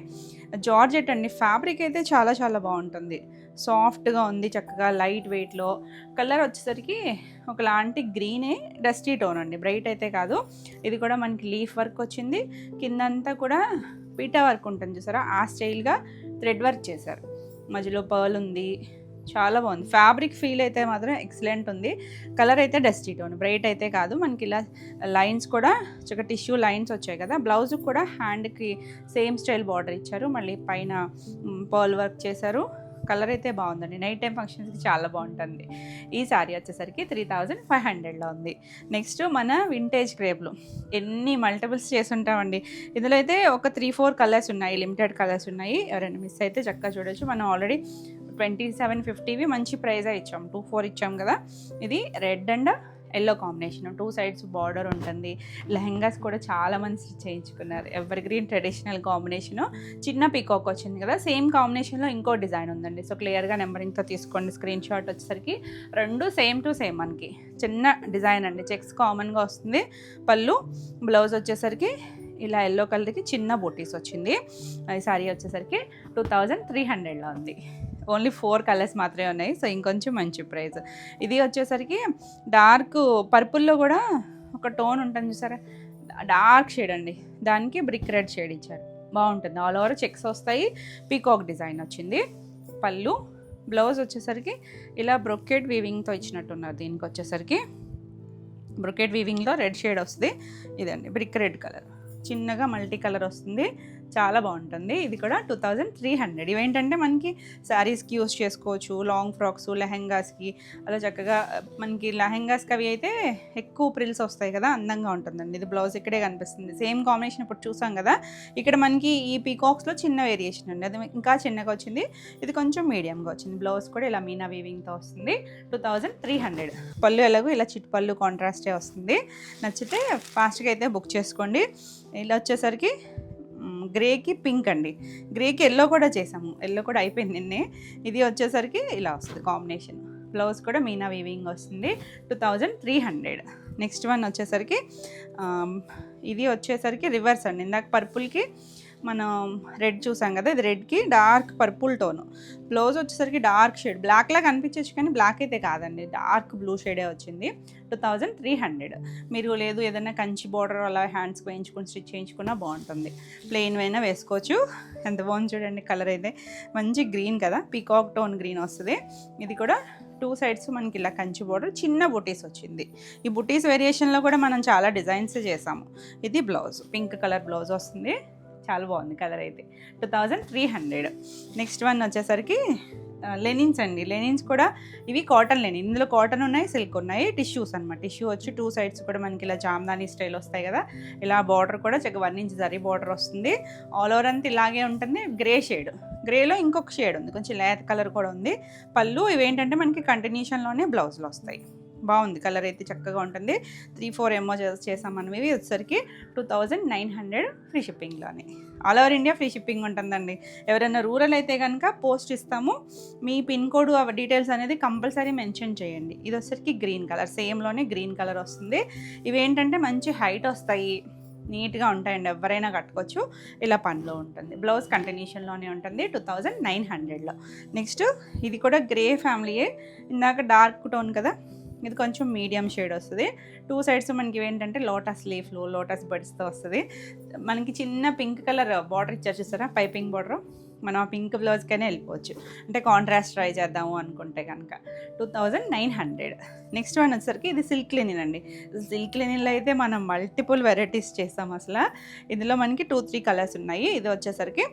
జార్జెట్ అండి. ఫ్యాబ్రిక్ అయితే చాలా చాలా బాగుంటుంది, సాఫ్ట్గా ఉంది, చక్కగా లైట్ వెయిట్లో. కలర్ వచ్చేసరికి ఒకలాంటి గ్రీనే, డస్టీ టోన్ అండి, బ్రైట్ అయితే కాదు. ఇది కూడా మనకి లీఫ్ వర్క్ వచ్చింది, కిందంతా కూడా పీటా వర్క్ ఉంటుంది చూసారా, ఆ స్టైల్గా థ్రెడ్ వర్క్ చేశారు. మధ్యలో పర్ల్ ఉంది, చాలా బాగుంది. ఫ్యాబ్రిక్ ఫీల్ అయితే మాత్రం ఎక్సలెంట్ ఉంది. కలర్ అయితే డస్టీ టోన్, బ్రైట్ అయితే కాదు. మనకి ఇలా లైన్స్ కూడా చక్కగా టిష్యూ లైన్స్ వచ్చాయి కదా. బ్లౌజ్కి కూడా హ్యాండ్కి సేమ్ స్టైల్ బార్డర్ ఇచ్చారు, మళ్ళీ పైన పర్ల్ వర్క్ చేశారు. కలర్ అయితే బాగుందండి, నైట్ టైం ఫంక్షన్స్కి చాలా బాగుంటుంది. ఈ శారీ వచ్చేసరికి 3500లో ఉంది. నెక్స్ట్ మన వింటేజ్ క్రేప్లు ఎన్ని మల్టిపుల్స్ చేసి ఉంటామండి. ఇందులో అయితే ఒక 3-4 కలర్స్ ఉన్నాయి, లిమిటెడ్ కలర్స్ ఉన్నాయి. ఎవరైనా మిస్ అయితే చక్కగా చూడొచ్చు. మనం ఆల్రెడీ 2750వి మంచి ప్రైజే ఇచ్చాం, 24 ఇచ్చాం కదా. ఇది red and yellow combination, 2 sides border ఉంటుంది. లెహెంగాస్ కూడా చాలా మంది స్టిచ్ చేయించుకున్నారు. ఎవర్ గ్రీన్ ట్రెడిషనల్ కాంబినేషను, చిన్న పీకాక్ వచ్చింది కదా. సేమ్ కాంబినేషన్లో ఇంకో డిజైన్ ఉందండి. సో క్లియర్గా నెంబరింగ్తో తీసుకోండి. స్క్రీన్ షాట్ వచ్చేసరికి రెండు సేమ్ టు సేమ్ మనకి చిన్న డిజైన్ అండి. చెక్స్ కామన్గా వస్తుంది. పళ్ళు, బ్లౌజ్ వచ్చేసరికి ఇలా ఎల్లో కలర్కి చిన్న బూటీస్ వచ్చింది. ఈ సారీ వచ్చేసరికి 2300లో ఉంది. ఓన్లీ 4 కలర్స్ మాత్రమే ఉన్నాయి, సో ఇంకొంచెం మంచి ప్రైస్. ఇది వచ్చేసరికి డార్క్ పర్పుల్లో కూడా ఒక టోన్ ఉంటుంది చూసారా, డార్క్ షేడ్ అండి, దానికి బ్రిక్ రెడ్ షేడ్ ఇచ్చారు. బాగుంటుంది. ఆల్ ఓవర్ చెక్స్ వస్తాయి, పీకాక్ డిజైన్ వచ్చింది. పళ్ళు, బ్లౌజ్ వచ్చేసరికి ఇలా బ్రొకెట్ వీవింగ్తో ఇచ్చినట్టున్నారు. దీనికి వచ్చేసరికి బ్రొకెట్ వీవింగ్లో రెడ్ షేడ్ వస్తుంది. ఇదండి బ్రిక్ రెడ్ కలర్, చిన్నగా మల్టీ కలర్ వస్తుంది, చాలా బాగుంటుంది. ఇది కూడా 2300. ఇవేంటంటే మనకి శారీస్కి యూస్ చేసుకోవచ్చు, లాంగ్ ఫ్రాక్స్, లెహెంగాస్కి అలా చక్కగా. మనకి లెహెంగాస్కి అవి అయితే ఎక్కువ ప్రిల్స్ వస్తాయి కదా, అందంగా ఉంటుందండి. ఇది బ్లౌజ్ ఇక్కడే కనిపిస్తుంది, సేమ్ కాంబినేషన్ ఇప్పుడు చూసాం కదా. ఇక్కడ మనకి ఈ పీకాక్స్లో చిన్న వేరియేషన్ అండి, అది ఇంకా చిన్నగా వచ్చింది, ఇది కొంచెం మీడియంగా వచ్చింది. బ్లౌజ్ కూడా ఇలా మీనా వీవింగ్తో వస్తుంది. 2300. పళ్ళు ఎలాగో ఇలా చిట్ పళ్ళు కాంట్రాస్టే వస్తుంది. నచ్చితే ఫాస్ట్గా అయితే బుక్ చేసుకోండి. ఇలా వచ్చేసరికి గ్రేకి పింక్ అండి, గ్రేకి ఎల్లో కూడా చేసాము, ఎల్లో కూడా అయిపోయింది నిన్నే. ఇది వచ్చేసరికి ఇలా వస్తుంది కాంబినేషన్. బ్లౌజ్ కూడా మీనా వీవింగ్ వస్తుంది. 2300. నెక్స్ట్ వన్ వచ్చేసరికి ఇది వచ్చేసరికి రివర్స్ అండి. ఇందాక పర్పుల్కి మనం రెడ్ చూసాం కదా, ఇది రెడ్కి డార్క్ పర్పుల్ టోను. బ్లౌజ్ వచ్చేసరికి డార్క్ షేడ్, బ్లాక్ లాగా కనిపించచ్చు కానీ బ్లాక్ అయితే కాదండి, డార్క్ బ్లూ షేడే వచ్చింది. 2300. మీరు లేదు ఏదైనా కంచి బార్డర్ అలా హ్యాండ్స్కి వేయించుకుని స్టిచ్ చేయించుకున్నా బాగుంటుంది. ప్లెయిన్ అయినా వేసుకోవచ్చు. ఎంత బాగుంది చూడండి. కలర్ అయితే మంచి గ్రీన్ కదా, పీకాక్ టోన్ గ్రీన్ వస్తుంది. ఇది కూడా 2 సైడ్స్ మనకి ఇలా కంచి బార్డర్, చిన్న బుటీస్ వచ్చింది. ఈ బుటీస్ వేరియేషన్లో కూడా మనం చాలా డిజైన్స్ చేసాము. ఇది బ్లౌజ్, పింక్ కలర్ బ్లౌజ్ వస్తుంది, చాలా బాగుంది కలర్ అయితే. 2300. నెక్స్ట్ వన్ వచ్చేసరికి లెనిన్స్ అండి. లెనిన్స్ కూడా ఇవి కాటన్ లెనిన్, ఇందులో కాటన్ ఉన్నాయి, సిల్క్ ఉన్నాయి, టిష్యూస్ అనమాట. టిష్యూ వచ్చి 2 సైడ్స్ కూడా మనకి ఇలా జామ్దాని స్టైల్ వస్తాయి కదా. ఇలా బార్డర్ కూడా చక్కగా 1 ఇంచ్ జరీ బార్డర్ వస్తుంది. ఆల్ ఓవర్ అంతా ఇలాగే ఉంటుంది. గ్రే షేడ్, గ్రేలో ఇంకొక షేడ్ ఉంది, కొంచెం లేత కలర్ కూడా ఉంది. పళ్ళు ఇవేంటంటే మనకి కంటిన్యూషన్లోనే బ్లౌజ్లో వస్తాయి. బాగుంది కలర్ అయితే, చక్కగా ఉంటుంది. 3-4 ఏమో చేసాం మనం. ఇవి వచ్చేసరికి 2900 ఫ్రీ షిప్పింగ్లోనే. All over India free shipping ఉంటుందండి. ఎవరైనా రూరల్ అయితే కనుక పోస్ట్ ఇస్తాము, మీ పిన్ కోడ్ డీటెయిల్స్ అనేది కంపల్సరీ మెన్షన్ చేయండి. ఇది వచ్చేసరికి గ్రీన్ కలర్, సేమ్లోనే గ్రీన్ కలర్ వస్తుంది. ఇవేంటంటే మంచి హైట్ వస్తాయి, నీట్గా ఉంటాయండి, ఎవరైనా కట్టుకోవచ్చు. ఇలా పనిలో ఉంటుంది. బ్లౌజ్ కంటిన్యూషన్లోనే ఉంటుంది. 2900లో. నెక్స్ట్ ఇది కూడా గ్రే ఫ్యామిలీయే, ఇందాక డార్క్ టోన్ కదా, ఇది కొంచెం మీడియం షేడ్ వస్తుంది. 2 సైడ్స్ మనకి ఏంటంటే లోటస్ లీఫ్లు, లోటస్ బడ్స్తో వస్తుంది. మనకి చిన్న పింక్ కలర్ బార్డర్ ఇచ్చారు చూసారా, పైపింగ్ బార్డర్. మనం ఆ పింక్ బ్లౌజ్కైనా వెళ్ళిపోవచ్చు, అంటే కాంట్రాస్ట్ ట్రై చేద్దాము అనుకుంటే కనుక. 2900. నెక్స్ట్ వన్ వచ్చేసరికి ఇది సిల్క్ లెనిన్ అండి. సిల్క్ లెనిన్లో అయితే మనం మల్టిపుల్ వెరైటీస్ చేస్తాం అసలు. ఇందులో మనకి 2-3 కలర్స్ ఉన్నాయి. ఇది వచ్చేసరికి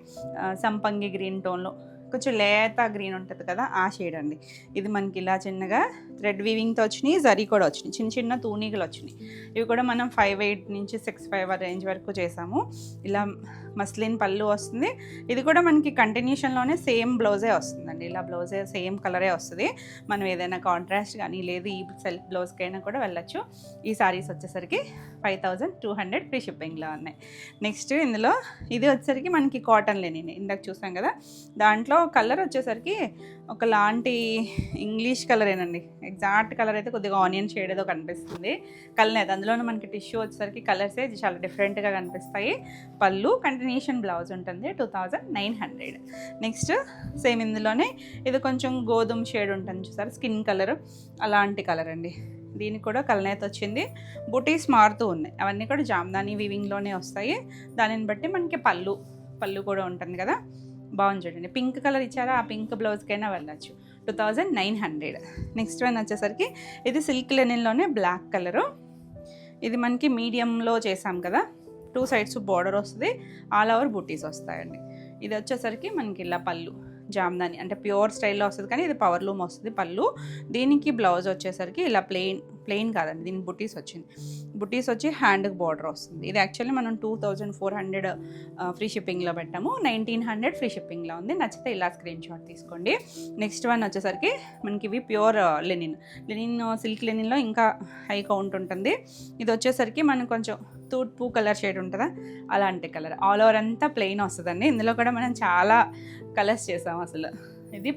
సంపంగి గ్రీన్ టోన్లో కొంచెం లేత గ్రీన్ ఉంటుంది కదా, ఆ షేడ్ అండి. ఇది మనకి ఇలా చిన్నగా థ్రెడ్ వీవింగ్తో వచ్చినాయి, జరీ కూడా వచ్చినాయి, చిన్న చిన్న తూనీగలు వచ్చినాయి. ఇవి కూడా మనం 5'8" నుంచి 6'5" రేంజ్ వరకు చేసాము. ఇలా మస్లిన్ పళ్ళు వస్తుంది. ఇది కూడా మనకి కంటిన్యూషన్లోనే సేమ్ బ్లౌజే వస్తుందండి. ఇలా బ్లౌజే సేమ్ కలరే వస్తుంది. మనం ఏదైనా కాంట్రాస్ట్ కానీ లేదు ఈ సెల్ఫ్ బ్లౌజ్కైనా కూడా వెళ్ళచ్చు. ఈ సారీస్ వచ్చేసరికి 5200 ఫ్రీ షిప్పింగ్లో ఉన్నాయి. నెక్స్ట్ ఇందులో ఇది వచ్చేసరికి మనకి కాటన్ లెనిన్ ఇందాక చూసాం కదా, దాంట్లో కలర్ వచ్చేసరికి ఒకలాంటి ఇంగ్లీష్ కలరేనండి. ఎగ్జాక్ట్ కలర్ అయితే కొద్దిగా ఆనియన్ షేడ్ ఏదో కనిపిస్తుంది. కలర్ అందులోనే మనకి టిష్యూ వచ్చేసరికి కలర్సే చాలా డిఫరెంట్గా కనిపిస్తాయి. పళ్ళు కంటిన్యూషన్ బ్లౌజ్ ఉంటుంది 2900. నెక్స్ట్ సేమ్ ఇందులోనే ఇది కొంచెం గోధుమ షేడ్ ఉంటుంది చూసారు, స్కిన్ కలర్, అలాంటి కలర్ అండి. దీనికి కూడా కలనేత వచ్చింది. బుటీస్ మారుతూ ఉన్నాయి, అవన్నీ కూడా జామ్దాని వీవింగ్లోనే వస్తాయి. దానిని బట్టి మనకి పళ్ళు కూడా ఉంటుంది కదా, బాగుంది చూడండి. పింక్ కలర్ ఇచ్చారా, ఆ పింక్ బ్లౌజ్కైనా వెళ్ళచ్చు. 2900. నెక్స్ట్ వన్ వచ్చేసరికి ఇది సిల్క్ లెనిన్లోనే బ్లాక్ కలరు. ఇది మనకి మీడియంలో చేసాం కదా, 2 సైడ్స్ బార్డర్ వస్తుంది, ఆల్ ఓవర్ బూటీస్ వస్తాయండి. ఇది వచ్చేసరికి మనకి ఇలా పళ్ళు జామ్దాని అంటే ప్యూర్ స్టైల్లో వస్తుంది, కానీ ఇది పవర్ లూమ్ వస్తుంది పళ్ళు. దీనికి బ్లౌజ్ వచ్చేసరికి ఇలా ప్లెయిన్ కాదండి, దీనికి బుటీస్ వచ్చి హ్యాండ్కి బార్డర్ వస్తుంది. ఇది యాక్చువల్లీ మనం 2400 ఫ్రీ షిప్పింగ్లో పెట్టాము, 1900 ఫ్రీ షిప్పింగ్లో ఉంది. నచ్చితే ఇలా స్క్రీన్ షాట్ తీసుకోండి. నెక్స్ట్ వన్ వచ్చేసరికి మనకి ఇవి ప్యూర్ లెనిన్ సిల్క్ లెనిన్లో ఇంకా హై కౌంట్ ఉంటుంది. ఇది వచ్చేసరికి మనకు కొంచెం తూర్పు కలర్ షేడ్ ఉంటుందా, అలాంటి కలర్. ఆల్ ఓవర్ అంతా ప్లెయిన్ వస్తుందండి. ఇందులో కూడా మనం చాలా కలర్స్ చేసాం అసలు. ఇది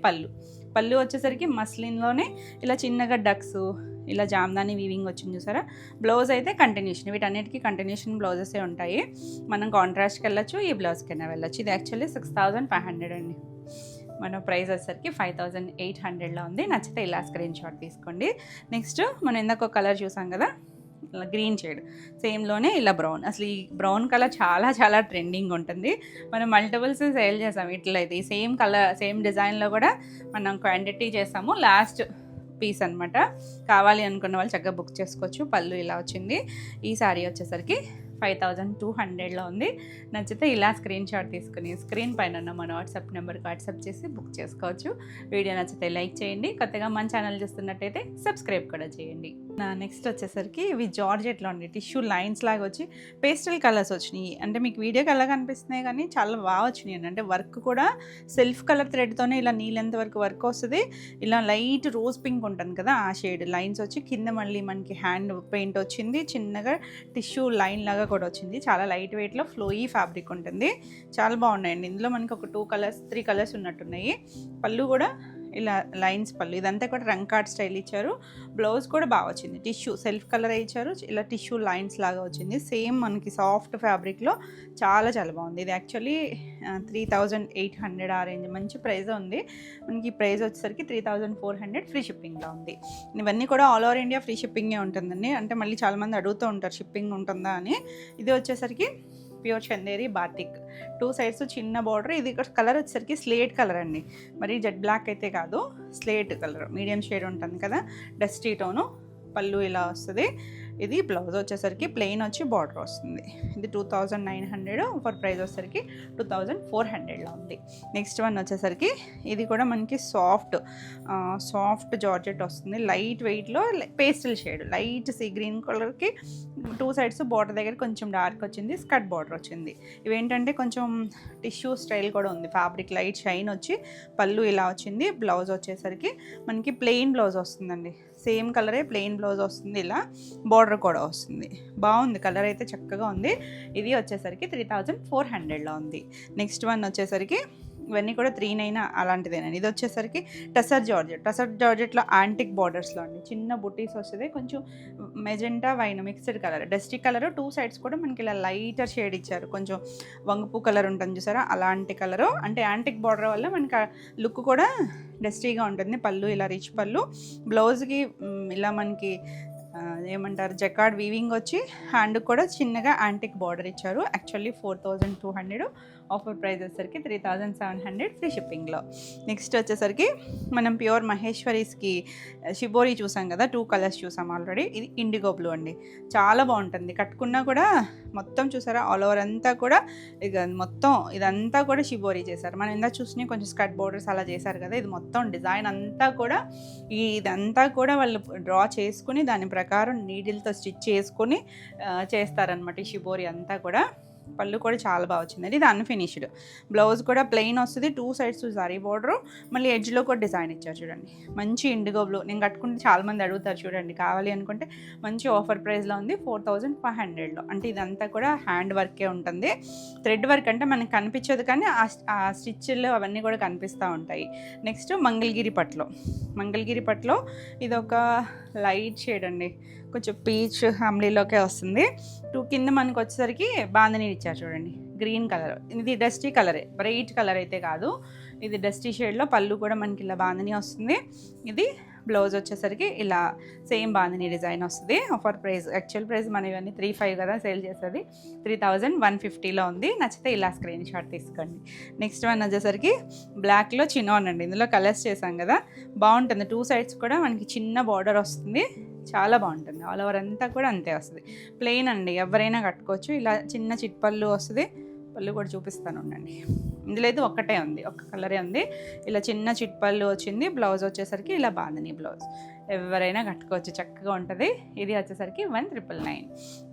పళ్ళు వచ్చేసరికి మస్లిన్లోనే ఇలా చిన్నగా డక్స్, ఇలా జామ్దాని వీవింగ్ వచ్చింది చూసారా. బ్లౌజ్ అయితే కంటిన్యూషన్, వీటన్నిటికీ కంటిన్యూషన్ బ్లౌజెసే ఉంటాయి. మనం కాంట్రాస్ట్కి వెళ్ళచ్చు, ఈ బ్లౌజ్కైనా వెళ్ళచ్చు. ఇది యాక్చువల్లీ 6500 అండి. మన ప్రైస్ వచ్చేసరికి 5800లో ఉంది. నచ్చితే ఇలా స్క్రీన్ షాట్ తీసుకోండి. నెక్స్ట్ మనం ఇందాక కలర్ చూసాం కదా, గ్రీన్ షేడ్ సేమ్లోనే ఇలా బ్రౌన్. అసలు ఈ బ్రౌన్ కలర్ చాలా ట్రెండింగ్ ఉంటుంది. మనం మల్టిపుల్స్ సేల్ చేసాం ఇట్లా. అయితే సేమ్ కలర్ సేమ్ డిజైన్లో కూడా మనం క్వాంటిటీ చేసాము. లాస్ట్ పీస్ అనమాట. కావాలి అనుకున్న వాళ్ళు చక్కగా బుక్ చేసుకోవచ్చు. పళ్ళు ఇలా వచ్చింది. ఈ సారీ వచ్చేసరికి 5200లో ఉంది. నచ్చితే ఇలా స్క్రీన్ షాట్ తీసుకుని స్క్రీన్ పైన ఉన్న మన వాట్సాప్ నెంబర్కి వాట్సాప్ చేసి బుక్ చేసుకోవచ్చు. వీడియో నచ్చితే లైక్ చేయండి. కొత్తగా మన ఛానల్ చూస్తున్నట్టయితే సబ్స్క్రైబ్ కూడా చేయండి. నెక్స్ట్ వచ్చేసరికి ఇవి జార్జెట్లో అండి, టిష్యూ లైన్స్ లాగా వచ్చి పేస్టల్ కలర్స్ వచ్చినాయి. అంటే మీకు వీడియోకి ఎలా కనిపిస్తున్నాయి కానీ చాలా బాగా వచ్చినాయి అండి. అంటే వర్క్ కూడా సెల్ఫ్ కలర్ థ్రెడ్తోనే ఇలా నీళ్ళెంత వరకు వర్క్ వస్తుంది. ఇలా లైట్ రోజ్ పింక్ ఉంటుంది కదా, ఆ షేడ్ లైన్స్ వచ్చి కింద మళ్ళీ మనకి హ్యాండ్ పెయింట్ వచ్చింది. చిన్నగా టిష్యూ లైన్ లాగా కూడా వచ్చింది. చాలా లైట్ వెయిట్లో ఫ్లోయీ ఫ్యాబ్రిక్ ఉంటుంది. చాలా బాగున్నాయండి. ఇందులో మనకి ఒక 3 కలర్స్ ఉన్నట్టున్నాయి. పళ్ళు కూడా ఇలా లైన్స్ పళ్ళు. ఇదంతా కూడా రంకాట్ స్టైల్ ఇచ్చారు. బ్లౌజ్ కూడా బాగా వచ్చింది. టిష్యూ సెల్ఫ్ కలర్ ఇచ్చారు. ఇలా టిష్యూ లైన్స్ లాగా వచ్చింది. సేమ్ మనకి సాఫ్ట్ ఫ్యాబ్రిక్లో చాలా బాగుంది. ఇది యాక్చువల్లీ 3800 ఆ రేంజ్, మంచి ప్రైస్ ఉంది. మనకి ప్రైస్ వచ్చేసరికి 3400 ఫ్రీ షిప్పింగ్లో ఉంది. ఇవన్నీ కూడా ఆల్ ఓవర్ ఇండియా ఫ్రీ షిప్పింగే ఉంటుందండి. అంటే మళ్ళీ చాలామంది అడుగుతూ ఉంటారు షిప్పింగ్ ఉంటుందా అని. ఇది వచ్చేసరికి ప్యూర్ చందేరి బాతిక్, 2 సైడ్స్ చిన్న బార్డర్. ఇది కలర్ వచ్చేసరికి స్లేట్ కలర్ అండి, మరి జెడ్ బ్లాక్ అయితే కాదు, స్లేట్ కలర్ మీడియం షేడ్ ఉంటుంది కదా, డస్టీ టోను. పళ్ళు ఇలా వస్తుంది. ఇది బ్లౌజ్ వచ్చేసరికి ప్లెయిన్ వచ్చి బార్డర్ వస్తుంది. ఇది 2900, ఫర్ ప్రైస్ వచ్చేసరికి 2400లో ఉంది. నెక్స్ట్ వన్ వచ్చేసరికి ఇది కూడా మనకి సాఫ్ట్ జార్జెట్ వస్తుంది. లైట్ వెయిట్లో pastel shade, light sea green కలర్కి 2 సైడ్స్ బార్డర్ దగ్గర కొంచెం డార్క్ వచ్చింది, స్కర్ట్ బార్డర్ వచ్చింది. ఇవేంటంటే కొంచెం టిష్యూ స్టైల్ కూడా ఉంది. ఫ్యాబ్రిక్ లైట్ షైన్ వచ్చి పళ్ళు ఇలా వచ్చింది. బ్లౌజ్ వచ్చేసరికి మనకి ప్లెయిన్ బ్లౌజ్ వస్తుందండి. సేమ్ కలరే ప్లెయిన్ బ్లౌజ్ వస్తుంది. ఇలా బార్డర్ కూడా వస్తుంది. బాగుంది, కలర్ అయితే చక్కగా ఉంది. ఇది వచ్చేసరికి 3400లో ఉంది. నెక్స్ట్ వన్ వచ్చేసరికి ఇవన్నీ కూడా 39 అలాంటిదేనండి. ఇది వచ్చేసరికి టసర్ జార్జెట్లో యాంటిక్ బార్డర్స్లో అండి. చిన్న బుటీస్ వస్తుంది. కొంచెం magenta wine mixed colour, dusty colour. 2 sides కూడా మనకి ఇలా లైటర్ షేడ్ ఇచ్చారు. కొంచెం వంగపు కలర్ ఉంటుంది చూసారా, అలాంటి కలరు. అంటే యాంటిక్ బార్డర్ వల్ల మనకి లుక్ కూడా డస్టీగా ఉంటుంది. పళ్ళు ఇలా రిచ్ పళ్ళు. బ్లౌజ్కి ఇలా మనకి ఏమంటారు జకార్డ్ వీవింగ్ వచ్చి హ్యాండ్ కూడా చిన్నగా యాంటిక్ బార్డర్ ఇచ్చారు. యాక్చువల్లీ 4200 ఆఫర్ ప్రైస్ వచ్చేసరికి 3700 ఫ్రీ షిప్పింగ్లో. నెక్స్ట్ వచ్చేసరికి మనం ప్యూర్ మహేశ్వరీస్కి షిబోరి చూసాం కదా, 2 కలర్స్ చూసాం ఆల్రెడీ. ఇది ఇండిగో బ్లూ అండి, చాలా బాగుంటుంది. కట్టుకున్నా కూడా మొత్తం చూసారా ఆల్ ఓవర్ అంతా కూడా ఇక మొత్తం ఇదంతా కూడా షిబోరి చేశారు. మనం ఇందా చూసి కొంచెం స్కర్ట్ బోర్డర్స్ అలా చేశారు కదా, ఇది మొత్తం డిజైన్ అంతా కూడా ఇదంతా కూడా వాళ్ళు డ్రా చేసుకుని దాని ప్రకారం నీడిల్తో స్టిచ్ చేసుకుని చేస్తారనమాట. ఈ షిబోరి అంతా కూడా. పళ్ళు కూడా చాలా బాగా వచ్చిందండి. ఇది అన్ఫినిష్డ్. బ్లౌజ్ కూడా ప్లెయిన్ వస్తుంది, 2 సైడ్స్ సారీ బోర్డరు, మళ్ళీ ఎడ్జ్లో కూడా డిజైన్ ఇచ్చారు చూడండి. మంచి ఇండిగో బ్లూ. నేను కట్టుకుంటే చాలామంది అడుగుతారు చూడండి, కావాలి అనుకుంటే మంచి ఆఫర్ ప్రైస్లో ఉంది 4500లో. అంటే ఇదంతా కూడా హ్యాండ్ వర్కే ఉంటుంది. థ్రెడ్ వర్క్ అంటే మనకి కనిపించదు కానీ ఆ స్టిచ్లు అవన్నీ కూడా కనిపిస్తూ ఉంటాయి. నెక్స్ట్ మంగళగిరి పట్లో. మంగళగిరి పట్లో ఇదొక లైట్ షేడ్ అండి, కొంచెం పీచ్ ఫ్యామిలీలోకే వస్తుంది. 2 కింద మనకు వచ్చేసరికి బాందిని ఇచ్చారు చూడండి, గ్రీన్ కలర్. ఇది డస్టీ కలరే, బ్రైట్ కలర్ అయితే కాదు, ఇది డస్టీ షేడ్లో. పళ్ళు కూడా మనకి ఇలా బాందిని వస్తుంది. ఇది బ్లౌజ్ వచ్చేసరికి ఇలా సేమ్ బాందిని డిజైన్ వస్తుంది. ఆఫర్ ప్రైస్, యాక్చువల్ ప్రైస్ మనం ఇవన్నీ 35 కదా సేల్ చేసేది, 3150లో ఉంది. నచ్చితే ఇలా స్క్రీన్ షాట్ తీసుకోండి. నెక్స్ట్ వన్ వచ్చేసరికి బ్లాక్లో చినాన్ అండి. ఇందులో కలర్స్ చేసాం కదా, బాగుంటుంది. 2 సైడ్స్ కూడా మనకి చిన్న బార్డర్ వస్తుంది, చాలా బాగుంటుంది. ఆల్ ఓవర్ అంతా కూడా అంతే వస్తుంది. ప్లెయిన్ అండి, ఎవరైనా కట్టుకోవచ్చు. ఇలా చిన్న చిట్పళ్ళు వస్తుంది. పళ్ళు కూడా చూపిస్తాను ఉండండి. ఇందులో అయితే ఒక్కటే ఉంది, ఒక్క కలరే ఉంది. ఇలా చిన్న చిట్పళ్ళు వచ్చింది. బ్లౌజ్ వచ్చేసరికి ఇలా బాందిని బ్లౌజ్, ఎవరైనా కట్టుకోవచ్చు, చక్కగా ఉంటుంది. ఇది వచ్చేసరికి 1999.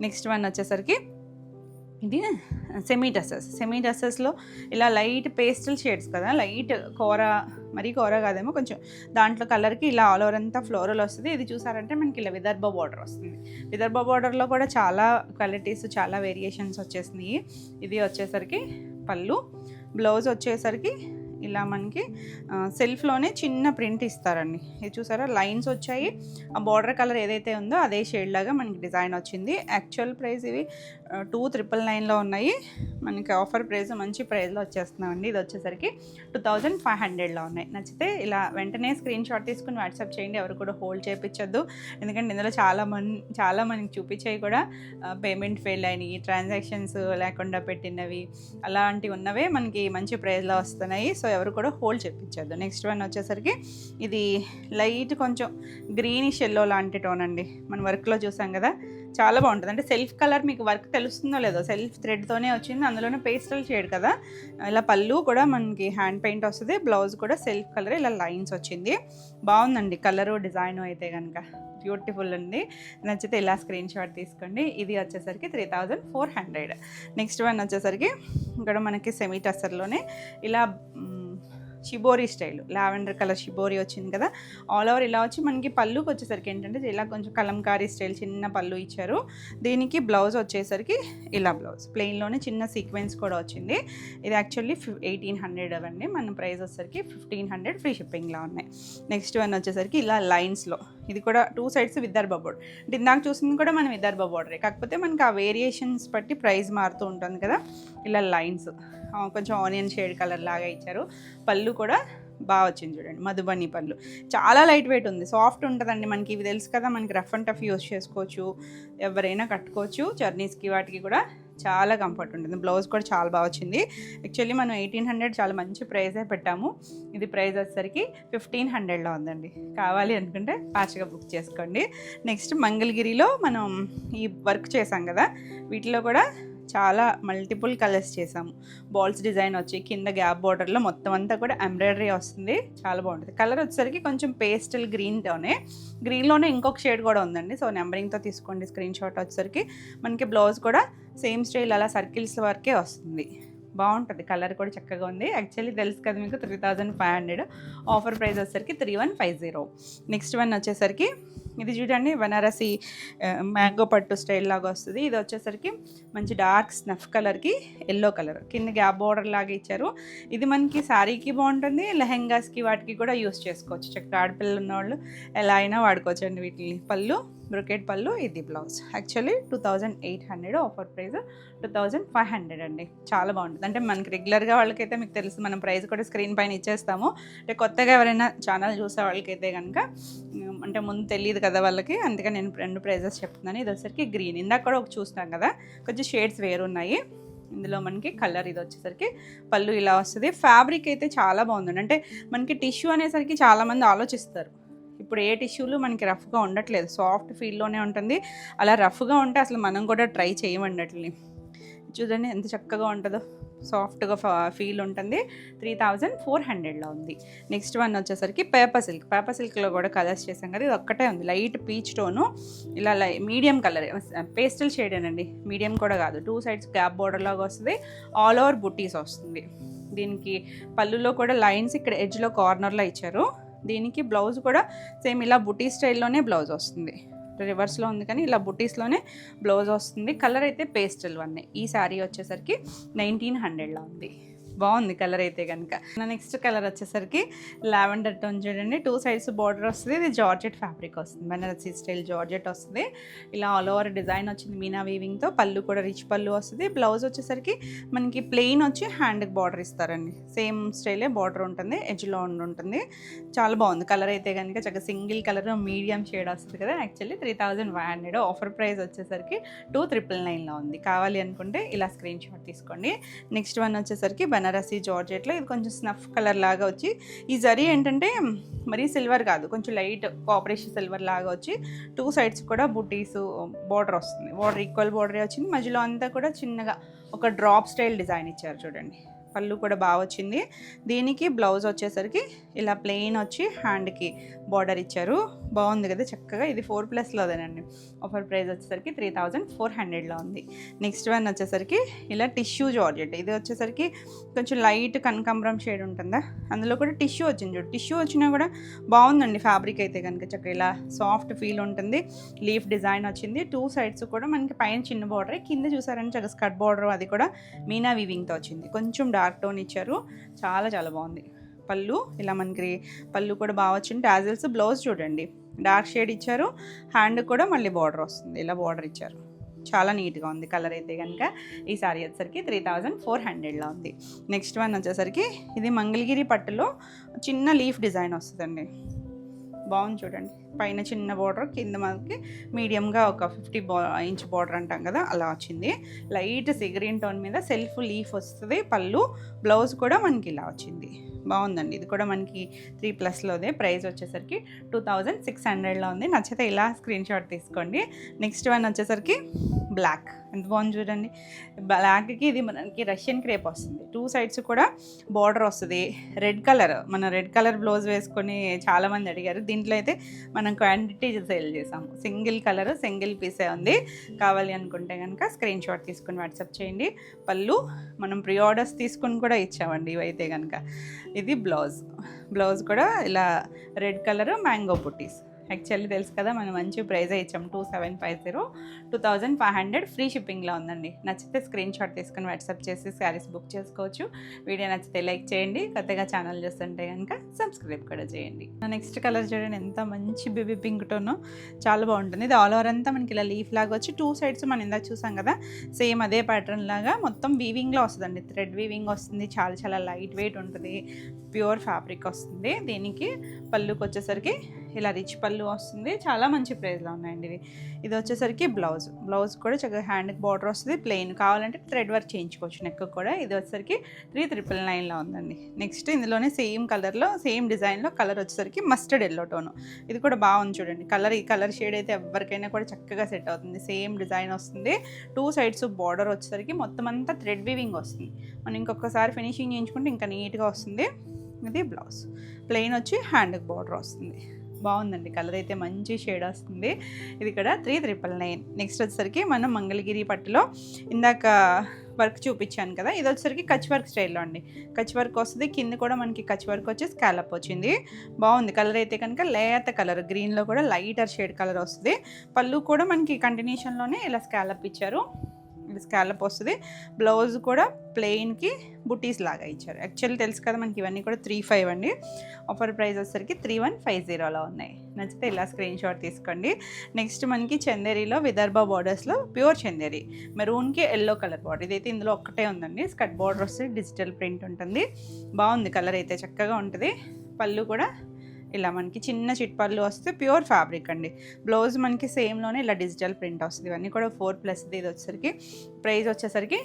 నెక్స్ట్ వన్ వచ్చేసరికి ఇది సెమీ డ్రెస్సెస్లో ఇలా లైట్ పేస్టల్ షేడ్స్ కదా, లైట్ కూర, మరీ కూర కాదేమో, కొంచెం దాంట్లో కలర్కి ఇలా ఆల్ ఓవర్ అంతా ఫ్లోరల్ వస్తుంది. ఇది చూసారంటే మనకి ఇలా విదర్భ బార్డర్ వస్తుంది. విదర్భ బార్డర్లో కూడా చాలా క్వాలిటీస్, చాలా వేరియేషన్స్ వచ్చేసినాయి. ఇది వచ్చేసరికి పళ్ళు. బ్లౌజ్ వచ్చేసరికి ఇలా మనకి సెల్ఫ్లోనే చిన్న ప్రింట్ ఇస్తారండి. ఇది చూసారా, లైన్స్ వచ్చాయి. ఆ బార్డర్ కలర్ ఏదైతే ఉందో అదే షేడ్ లాగా మనకి డిజైన్ వచ్చింది. యాక్చువల్ ప్రైస్ ఇవి 2999లో ఉన్నాయి. మనకి ఆఫర్ ప్రైస్ మంచి ప్రైస్లో వచ్చేస్తున్నామండి. ఇది వచ్చేసరికి 2500లో ఉన్నాయి. నచ్చితే ఇలా వెంటనే స్క్రీన్ షాట్ తీసుకుని వాట్సాప్ చేయండి. ఎవరు కూడా హోల్డ్ చేయించొద్దు, ఎందుకంటే ఇందులో చాలా మనకి చూపించేవి కూడా పేమెంట్ ఫెయిల్ అయినాయి, ట్రాన్సాక్షన్స్ లేకుండా పెట్టినవి, అలాంటివి ఉన్నవే మనకి మంచి ప్రైస్లో వస్తున్నాయి. సో ఎవరు కూడా హోల్డ్ చేయించద్దు. నెక్స్ట్ వన్ వచ్చేసరికి ఇది లైట్ కొంచెం గ్రీనిష్ ఎల్లో లాంటి టోన్ అండి. మన వర్క్లో చూసాం కదా, చాలా బాగుంటుంది. అంటే సెల్ఫ్ కలర్ మీకు వర్క్ తెలుస్తుందో లేదో, సెల్ఫ్ థ్రెడ్తోనే వచ్చింది. అందులోనే పేస్టల్ షేడ్ కదా. ఇలా పళ్ళు కూడా మనకి హ్యాండ్ పెయింట్ వస్తుంది. బ్లౌజ్ కూడా సెల్ఫ్ కలర్, ఇలా లైన్స్ వచ్చింది. బాగుందండి కలరు, డిజైన్ అయితే కనుక బ్యూటిఫుల్ ఉంది. నచ్చితే ఇలా స్క్రీన్ షాట్ తీసుకోండి. ఇది వచ్చేసరికి 3400. నెక్స్ట్ వన్ వచ్చేసరికి ఇక్కడ మనకి సెమీ టస్సర్లోనే ఇలా shibori style, lavender colour shibori వచ్చింది కదా. ఆల్ ఓవర్ ఇలా వచ్చి మనకి పళ్ళుకి వచ్చేసరికి ఏంటంటే ఇలా కొంచెం కలంకారీ స్టైల్ చిన్న పళ్ళు ఇచ్చారు. దీనికి బ్లౌజ్ వచ్చేసరికి ఇలా బ్లౌజ్ ప్లెయిన్లోనే చిన్న సీక్వెన్స్ కూడా వచ్చింది. ఇది యాక్చువల్లీ 1800 అవ్వండి, మన ప్రైస్ వచ్చేసరికి 1500 ఫ్రీ షిప్పింగ్లో ఉన్నాయి. నెక్స్ట్ వన్ వచ్చేసరికి ఇలా లైన్స్లో, ఇది కూడా 2 సైడ్స్ విదర్భ బోర్డర్. అంటే ఇందాక చూసింది కూడా మనం విదర్భ బోర్డరే, కాకపోతే మనకి ఆ వేరియేషన్స్ బట్టి ప్రైస్ మారుతూ ఉంటుంది కదా. ఇలా లైన్స్ కొంచెం ఆనియన్ షేడ్ కలర్ లాగా ఇచ్చారు. పళ్ళు కూడా బాగా వచ్చింది చూడండి, మధుబని పళ్ళు. చాలా లైట్ వెయిట్ ఉంది, సాఫ్ట్ ఉంటుందండి. మనకి ఇవి తెలుసు కదా, మనకి రఫ్ అండ్ టఫ్ యూస్ చేసుకోవచ్చు, ఎవరైనా కట్టుకోవచ్చు. జర్నీస్కి వాటికి కూడా చాలా కంఫర్ట్ ఉంటుంది. బ్లౌజ్ కూడా చాలా బాగా వచ్చింది. యాక్చువల్లీ మనం 1800 చాలా మంచి ప్రైజే పెట్టాము. ఇది ప్రైస్ వచ్చేసరికి 1500లో ఉందండి. కావాలి అనుకుంటే ఫాస్ట్గా బుక్ చేసుకోండి. నెక్స్ట్ మంగళగిరిలో మనం ఈ వర్క్ చేసాం కదా, వీటిలో కూడా చాలా మల్టిపుల్ కలర్స్ చేసాము. బాల్స్ డిజైన్ వచ్చి కింద గ్యాప్ బార్డర్లో మొత్తం అంతా కూడా ఎంబ్రాయిడరీ వస్తుంది, చాలా బాగుంటుంది. కలర్ వచ్చేసరికి కొంచెం పేస్టల్ గ్రీన్లోనే ఇంకొక షేడ్ కూడా ఉందండి. సో నెంబరింగ్తో తీసుకోండి స్క్రీన్ షాట్. వచ్చేసరికి మనకి బ్లౌజ్ కూడా సేమ్ స్టైల్ అలా సర్కిల్స్ వరకే వస్తుంది. బాగుంటుంది, కలర్ కూడా చక్కగా ఉంది. యాక్చువల్లీ తెలుసు కదా మీకు 3500, ఆఫర్ ప్రైస్ వచ్చేసరికి 3150. నెక్స్ట్ వన్ వచ్చేసరికి ఇది చూడండి, బనారసి మ్యాంగో పట్టు స్టైల్ లాగా వస్తుంది. ఇది వచ్చేసరికి మంచి డార్క్ స్నఫ్ కలర్కి ఎల్లో కలర్, కింద గ్యాప్ బార్డర్ లాగా ఇచ్చారు. ఇది మనకి శారీకి బాగుంటుంది, లెహెంగాస్కి వాటికి కూడా యూస్ చేసుకోవచ్చు. చక్కగా ఆడపిల్లలు ఉన్నవాళ్ళు ఎలా అయినా వాడుకోవచ్చు అండి వీటిని. పళ్ళు బ్రొకెట్ పళ్ళు, ఇది బ్లౌజ్. యాక్చువల్లీ 2800, ఆఫర్ ప్రైస్ 2500 అండి. చాలా బాగుంటుంది. అంటే మనకి రెగ్యులర్గా వాళ్ళకైతే మీకు తెలుసు, మనం ప్రైస్ కూడా స్క్రీన్ పైన ఇచ్చేస్తాము. అంటే కొత్తగా ఎవరైనా ఛానల్ చూసే వాళ్ళకైతే కనుక అంటే ముందు తెలియదు కదా వాళ్ళకి, అందుకే నేను 2 ప్రైజెస్ చెప్తున్నాను. ఇది వచ్చేసరికి గ్రీన్, ఇందాక కూడా ఒక చూస్తాం కదా, కొంచెం షేడ్స్ వేరున్నాయి. ఇందులో మనకి కలర్ ఇది వచ్చేసరికి పళ్ళు ఇలా వస్తుంది. ఫ్యాబ్రిక్ అయితే చాలా బాగుందండి. అంటే మనకి టిష్యూ అనేసరికి చాలామంది ఆలోచిస్తారు, ఇప్పుడు ఏ టిష్యూలు మనకి రఫ్గా ఉండట్లేదు, సాఫ్ట్ ఫీల్లోనే ఉంటుంది. అలా రఫ్గా ఉంటే అసలు మనం కూడా ట్రై చేయమండి అట్లని. చూడండి ఎంత చక్కగా ఉంటుందో, సాఫ్ట్గా ఫీల్ ఉంటుంది. 3400లో ఉంది. నెక్స్ట్ వన్ వచ్చేసరికి పేపర్ సిల్క్. పేపర్ సిల్క్లో కూడా కలర్స్ చేసాం కదా, ఇది ఒక్కటే ఉంది. లైట్ పీచ్ టోను, ఇలా మీడియం కలర్, పేస్టల్ షేడేనండి, మీడియం కూడా కాదు. 2 sides గ్యాప్ బోర్డర్ లాగా వస్తుంది. ఆల్ ఓవర్ బుట్టీస్ వస్తుంది. దీనికి పళ్ళులో కూడా లైన్స్ ఇక్కడ ఎడ్జ్లో కార్నర్లో ఇచ్చారు. దీనికి బ్లౌజ్ కూడా సేమ్ ఇలా బుటీ స్టైల్లోనే బ్లౌజ్ వస్తుంది. రివర్స్లో ఉంది కానీ ఇలా బుటీస్లోనే బ్లౌజ్ వస్తుంది. కలర్ అయితే పేస్టల్ వన్నే. ఈ శారీ వచ్చేసరికి 1900లో ఉంది. బాగుంది కలర్ అయితే కనుక. నెక్స్ట్ కలర్ వచ్చేసరికి లావెండర్ టోన్ చూడండి. 2 sides బార్డర్ వస్తుంది. ఇది జార్జెట్ ఫ్యాబ్రిక్ వస్తుంది, బనారసి స్టైల్ జార్జెట్ వస్తుంది. ఇలా ఆల్ ఓవర్ డిజైన్ వచ్చింది మీనా వీవింగ్తో. పళ్ళు కూడా రిచ్ పళ్ళు వస్తుంది. బ్లౌజ్ వచ్చేసరికి మనకి ప్లెయిన్ వచ్చి హ్యాండ్కి బార్డర్ ఇస్తారండి. సేమ్ స్టైలే బార్డర్ ఉంటుంది, ఎడ్జ్లో ఉంటుంది. చాలా బాగుంది కలర్ అయితే కనుక. చక్కగా సింగిల్ కలర్ మీడియం షేడ్ వస్తుంది కదా. యాక్చువల్లీ 3500. ఆఫర్ ప్రైస్ వచ్చేసరికి 2999లో ఉంది. కావాలి అనుకుంటే ఇలా స్క్రీన్ షాట్ తీసుకోండి. నెక్స్ట్ వన్ వచ్చేసరికి బనారసి జార్జెట్లో. ఇది కొంచెం స్నఫ్ కలర్ లాగా వచ్చి, ఈ జరీ ఏంటంటే మరీ సిల్వర్ కాదు, కొంచెం లైట్ కాపరేషన్ సిల్వర్ లాగా వచ్చి 2 sides కూడా బుటీస్ బార్డర్ వస్తుంది. బార్డర్ ఈక్వల్ బార్డరే వచ్చింది. మధ్యలో అంతా కూడా చిన్నగా ఒక డ్రాప్ స్టైల్ డిజైన్ ఇచ్చారు చూడండి. పళ్ళు కూడా బాగా వచ్చింది. దీనికి బ్లౌజ్ వచ్చేసరికి ఇలా ప్లెయిన్ వచ్చి హ్యాండ్కి బార్డర్ ఇచ్చారు. బాగుంది కదా చక్కగా. ఇది 4+లోదేనండి. ఆఫర్ ప్రైస్ వచ్చేసరికి 3400లో ఉంది. నెక్స్ట్ వన్ వచ్చేసరికి ఇలా టిష్యూ జార్జెట్. ఇది వచ్చేసరికి కొంచెం లైట్ కనకాంబరం షేడ్ ఉంటుందా, అందులో కూడా టిష్యూ వచ్చింది చూడు. టిష్యూ వచ్చినా కూడా బాగుందండి ఫ్యాబ్రిక్ అయితే కనుక. చక్కగా ఇలా సాఫ్ట్ ఫీల్ ఉంటుంది. లీఫ్ డిజైన్ వచ్చింది. 2 sides కూడా మనకి పైన చిన్న బార్డర్, కింద చూసారంటే చక్కగా స్కర్ట్ బార్డర్, అది కూడా మీనా వీవింగ్తో వచ్చింది. కొంచెం డార్క్ టోన్ ఇచ్చారు. చాలా చాలా బాగుంది. పళ్ళు ఇలా మనకి పళ్ళు కూడా బాగా వచ్చింది. టాజిల్స్. బ్లౌజ్ చూడండి డార్క్ షేడ్ ఇచ్చారు. హ్యాండ్ కూడా మళ్ళీ బార్డర్ వస్తుంది, ఇలా బార్డర్ ఇచ్చారు. చాలా నీట్గా ఉంది కలర్ అయితే కనుక. ఈ సారీ వచ్చేసరికి 3400లో ఉంది. నెక్స్ట్ వన్ వచ్చేసరికి ఇది మంగళగిరి పట్టులో చిన్న లీఫ్ డిజైన్ వస్తుందండి. బాగుంది చూడండి. పైన చిన్న బార్డర్, కింద మనకి మీడియంగా ఒక 50 ఇంచ్ బార్డర్ అంటాం కదా, అలా వచ్చింది. లైట్ సీ గ్రీన్ టోన్ మీద సెల్ఫ్ లీఫ్ వస్తుంది. పళ్ళు. బ్లౌజ్ కూడా మనకి ఇలా వచ్చింది. బాగుందండి. ఇది కూడా మనకి 3+లోదే. ప్రైస్ వచ్చేసరికి 2600లో ఉంది. నచ్చితే ఇలా స్క్రీన్ షాట్ తీసుకోండి. నెక్స్ట్ వన్ వచ్చేసరికి బ్లాక్. ఎంత బాగుంది చూడండి. బ్లాక్కి ఇది మనకి రష్యన్ క్రేప్ వస్తుంది. 2 sides కూడా బార్డర్ వస్తుంది. రెడ్ కలర్, మన రెడ్ కలర్ బ్లౌజ్ వేసుకొని చాలామంది అడిగారు. దీంట్లో అయితే మనం క్వాంటిటీ సేల్ చేసాము. సింగిల్ కలర్, సింగిల్ పీసే ఉంది. కావాలి అనుకుంటే కనుక స్క్రీన్ షాట్ తీసుకొని వాట్సాప్ చేయండి. పళ్ళు మనం ప్రీ ఆర్డర్స్ తీసుకొని కూడా ఇచ్చామండి ఇవైతే కనుక. ఇది బ్లౌజ్. బ్లౌజ్ కూడా ఇలా రెడ్ కలర్ మ్యాంగో బుట్టీస్. యాక్చువల్లీ తెలుసు కదా, మనం మంచి ప్రైజే ఇచ్చాం. 2750, 2500 ఫ్రీ షిప్పింగ్లో ఉందండి. నచ్చితే స్క్రీన్ షాట్ తీసుకుని వాట్సాప్ చేసి శారీస్ బుక్ చేసుకోవచ్చు. వీడియో నచ్చితే లైక్ చేయండి. కొత్తగా ఛానల్ చూస్తుంటే కనుక సబ్స్క్రైబ్ కూడా చేయండి. నెక్స్ట్ కలర్ చూడండి ఎంత మంచి బేబీ పింక్ టోను, చాలా బాగుంటుంది. ఇది ఆల్ ఓవర్ అంతా మనకి ఇలా లీఫ్ లాగా వచ్చి 2 sides మనం ఇందాక చూసాం కదా, సేమ్ అదే ప్యాటర్న్ లాగా మొత్తం వీవింగ్లో వస్తుందండి. థ్రెడ్ వీవింగ్ వస్తుంది. చాలా చాలా లైట్ వెయిట్ ఉంటుంది. ప్యూర్ ఫ్యాబ్రిక్ వస్తుంది. దీనికి పళ్ళుకి వచ్చేసరికి ఇలా రిచ్ పళ్ళు వస్తుంది. చాలా మంచి ప్రైస్లో ఉన్నాయండి ఇవి. ఇది వచ్చేసరికి బ్లౌజ్. బ్లౌజ్ కూడా చక్కగా హ్యాండ్కి బార్డర్ వస్తుంది. ప్లెయిన్ కావాలంటే థ్రెడ్ వర్క్ చేయించుకోవచ్చు నెక్ కూడా. ఇది వచ్చేసరికి 3999లో ఉందండి. నెక్స్ట్ ఇందులోనే సేమ్ కలర్లో, సేమ్ డిజైన్లో కలర్ వచ్చేసరికి మస్టర్డ్ ఎల్లో టోను. ఇది కూడా బాగుంది చూడండి కలర్. ఈ కలర్ షేడ్ అయితే ఎవరికైనా కూడా చక్కగా సెట్ అవుతుంది. సేమ్ డిజైన్ వస్తుంది. 2 sides బార్డర్ వచ్చేసరికి మొత్తం అంతా థ్రెడ్ వీవింగ్ వస్తుంది. మనం ఇంకొకసారి ఫినిషింగ్ చేయించుకుంటే ఇంకా నీట్గా వస్తుంది. ఇది బ్లౌజ్. ప్లెయిన్ వచ్చి హ్యాండ్కి బార్డర్ వస్తుంది. బాగుందండి కలర్ అయితే మంచి షేడ్ వస్తుంది. ఇది ఇక్కడ 3999. నెక్స్ట్ వచ్చేసరికి మనం మంగళగిరి పట్టులో ఇందాక వర్క్ చూపించాను కదా, ఇది వచ్చేసరికి కచ్ వర్క్ స్టైల్లో అండి. కచ్ వర్క్ వస్తుంది. కింద కూడా మనకి కచ్ వర్క్ వచ్చి స్కాలప్ వచ్చింది. బాగుంది కలర్ అయితే కనుక. లేత కలర్, గ్రీన్లో కూడా లైటర్ షేడ్ కలర్ వస్తుంది. పళ్ళు కూడా మనకి కంటిన్యూషన్లోనే ఇలా స్కాలప్ ఇచ్చారు. ఇది స్కాలప్ వస్తుంది. బ్లౌజ్ కూడా ప్లెయిన్కి బుటీస్ లాగా ఇచ్చారు. యాక్చువల్లీ తెలుసు కదా మనకి ఇవన్నీ కూడా 35 అండి. ఆఫర్ ప్రైస్ వచ్చేసరికి 3150లో ఉన్నాయి. నచ్చితే ఇలా స్క్రీన్ షాట్ తీసుకోండి. నెక్స్ట్ మనకి చందేరిలో విదర్భ బార్డర్స్లో ప్యూర్ చందేరి, మెరూన్కి ఎల్లో కలర్ బార్డర్. ఇదైతే ఇందులో ఒక్కటే ఉందండి. స్కర్ట్ బార్డర్ వస్తుంది. డిజిటల్ ప్రింట్ ఉంటుంది. బాగుంది కలర్ అయితే చక్కగా ఉంటుంది. పళ్ళు కూడా ఇలా మనకి చిన్న చిట్పళ్ళు వస్తే ప్యూర్ ఫ్యాబ్రిక్ అండి. బ్లౌజ్ మనకి సేమ్లోనే ఇలా డిజిటల్ ప్రింట్ వస్తుంది. ఇవన్నీ కూడా 4+. ఇది వచ్చేసరికి ప్రైస్ వచ్చేసరికి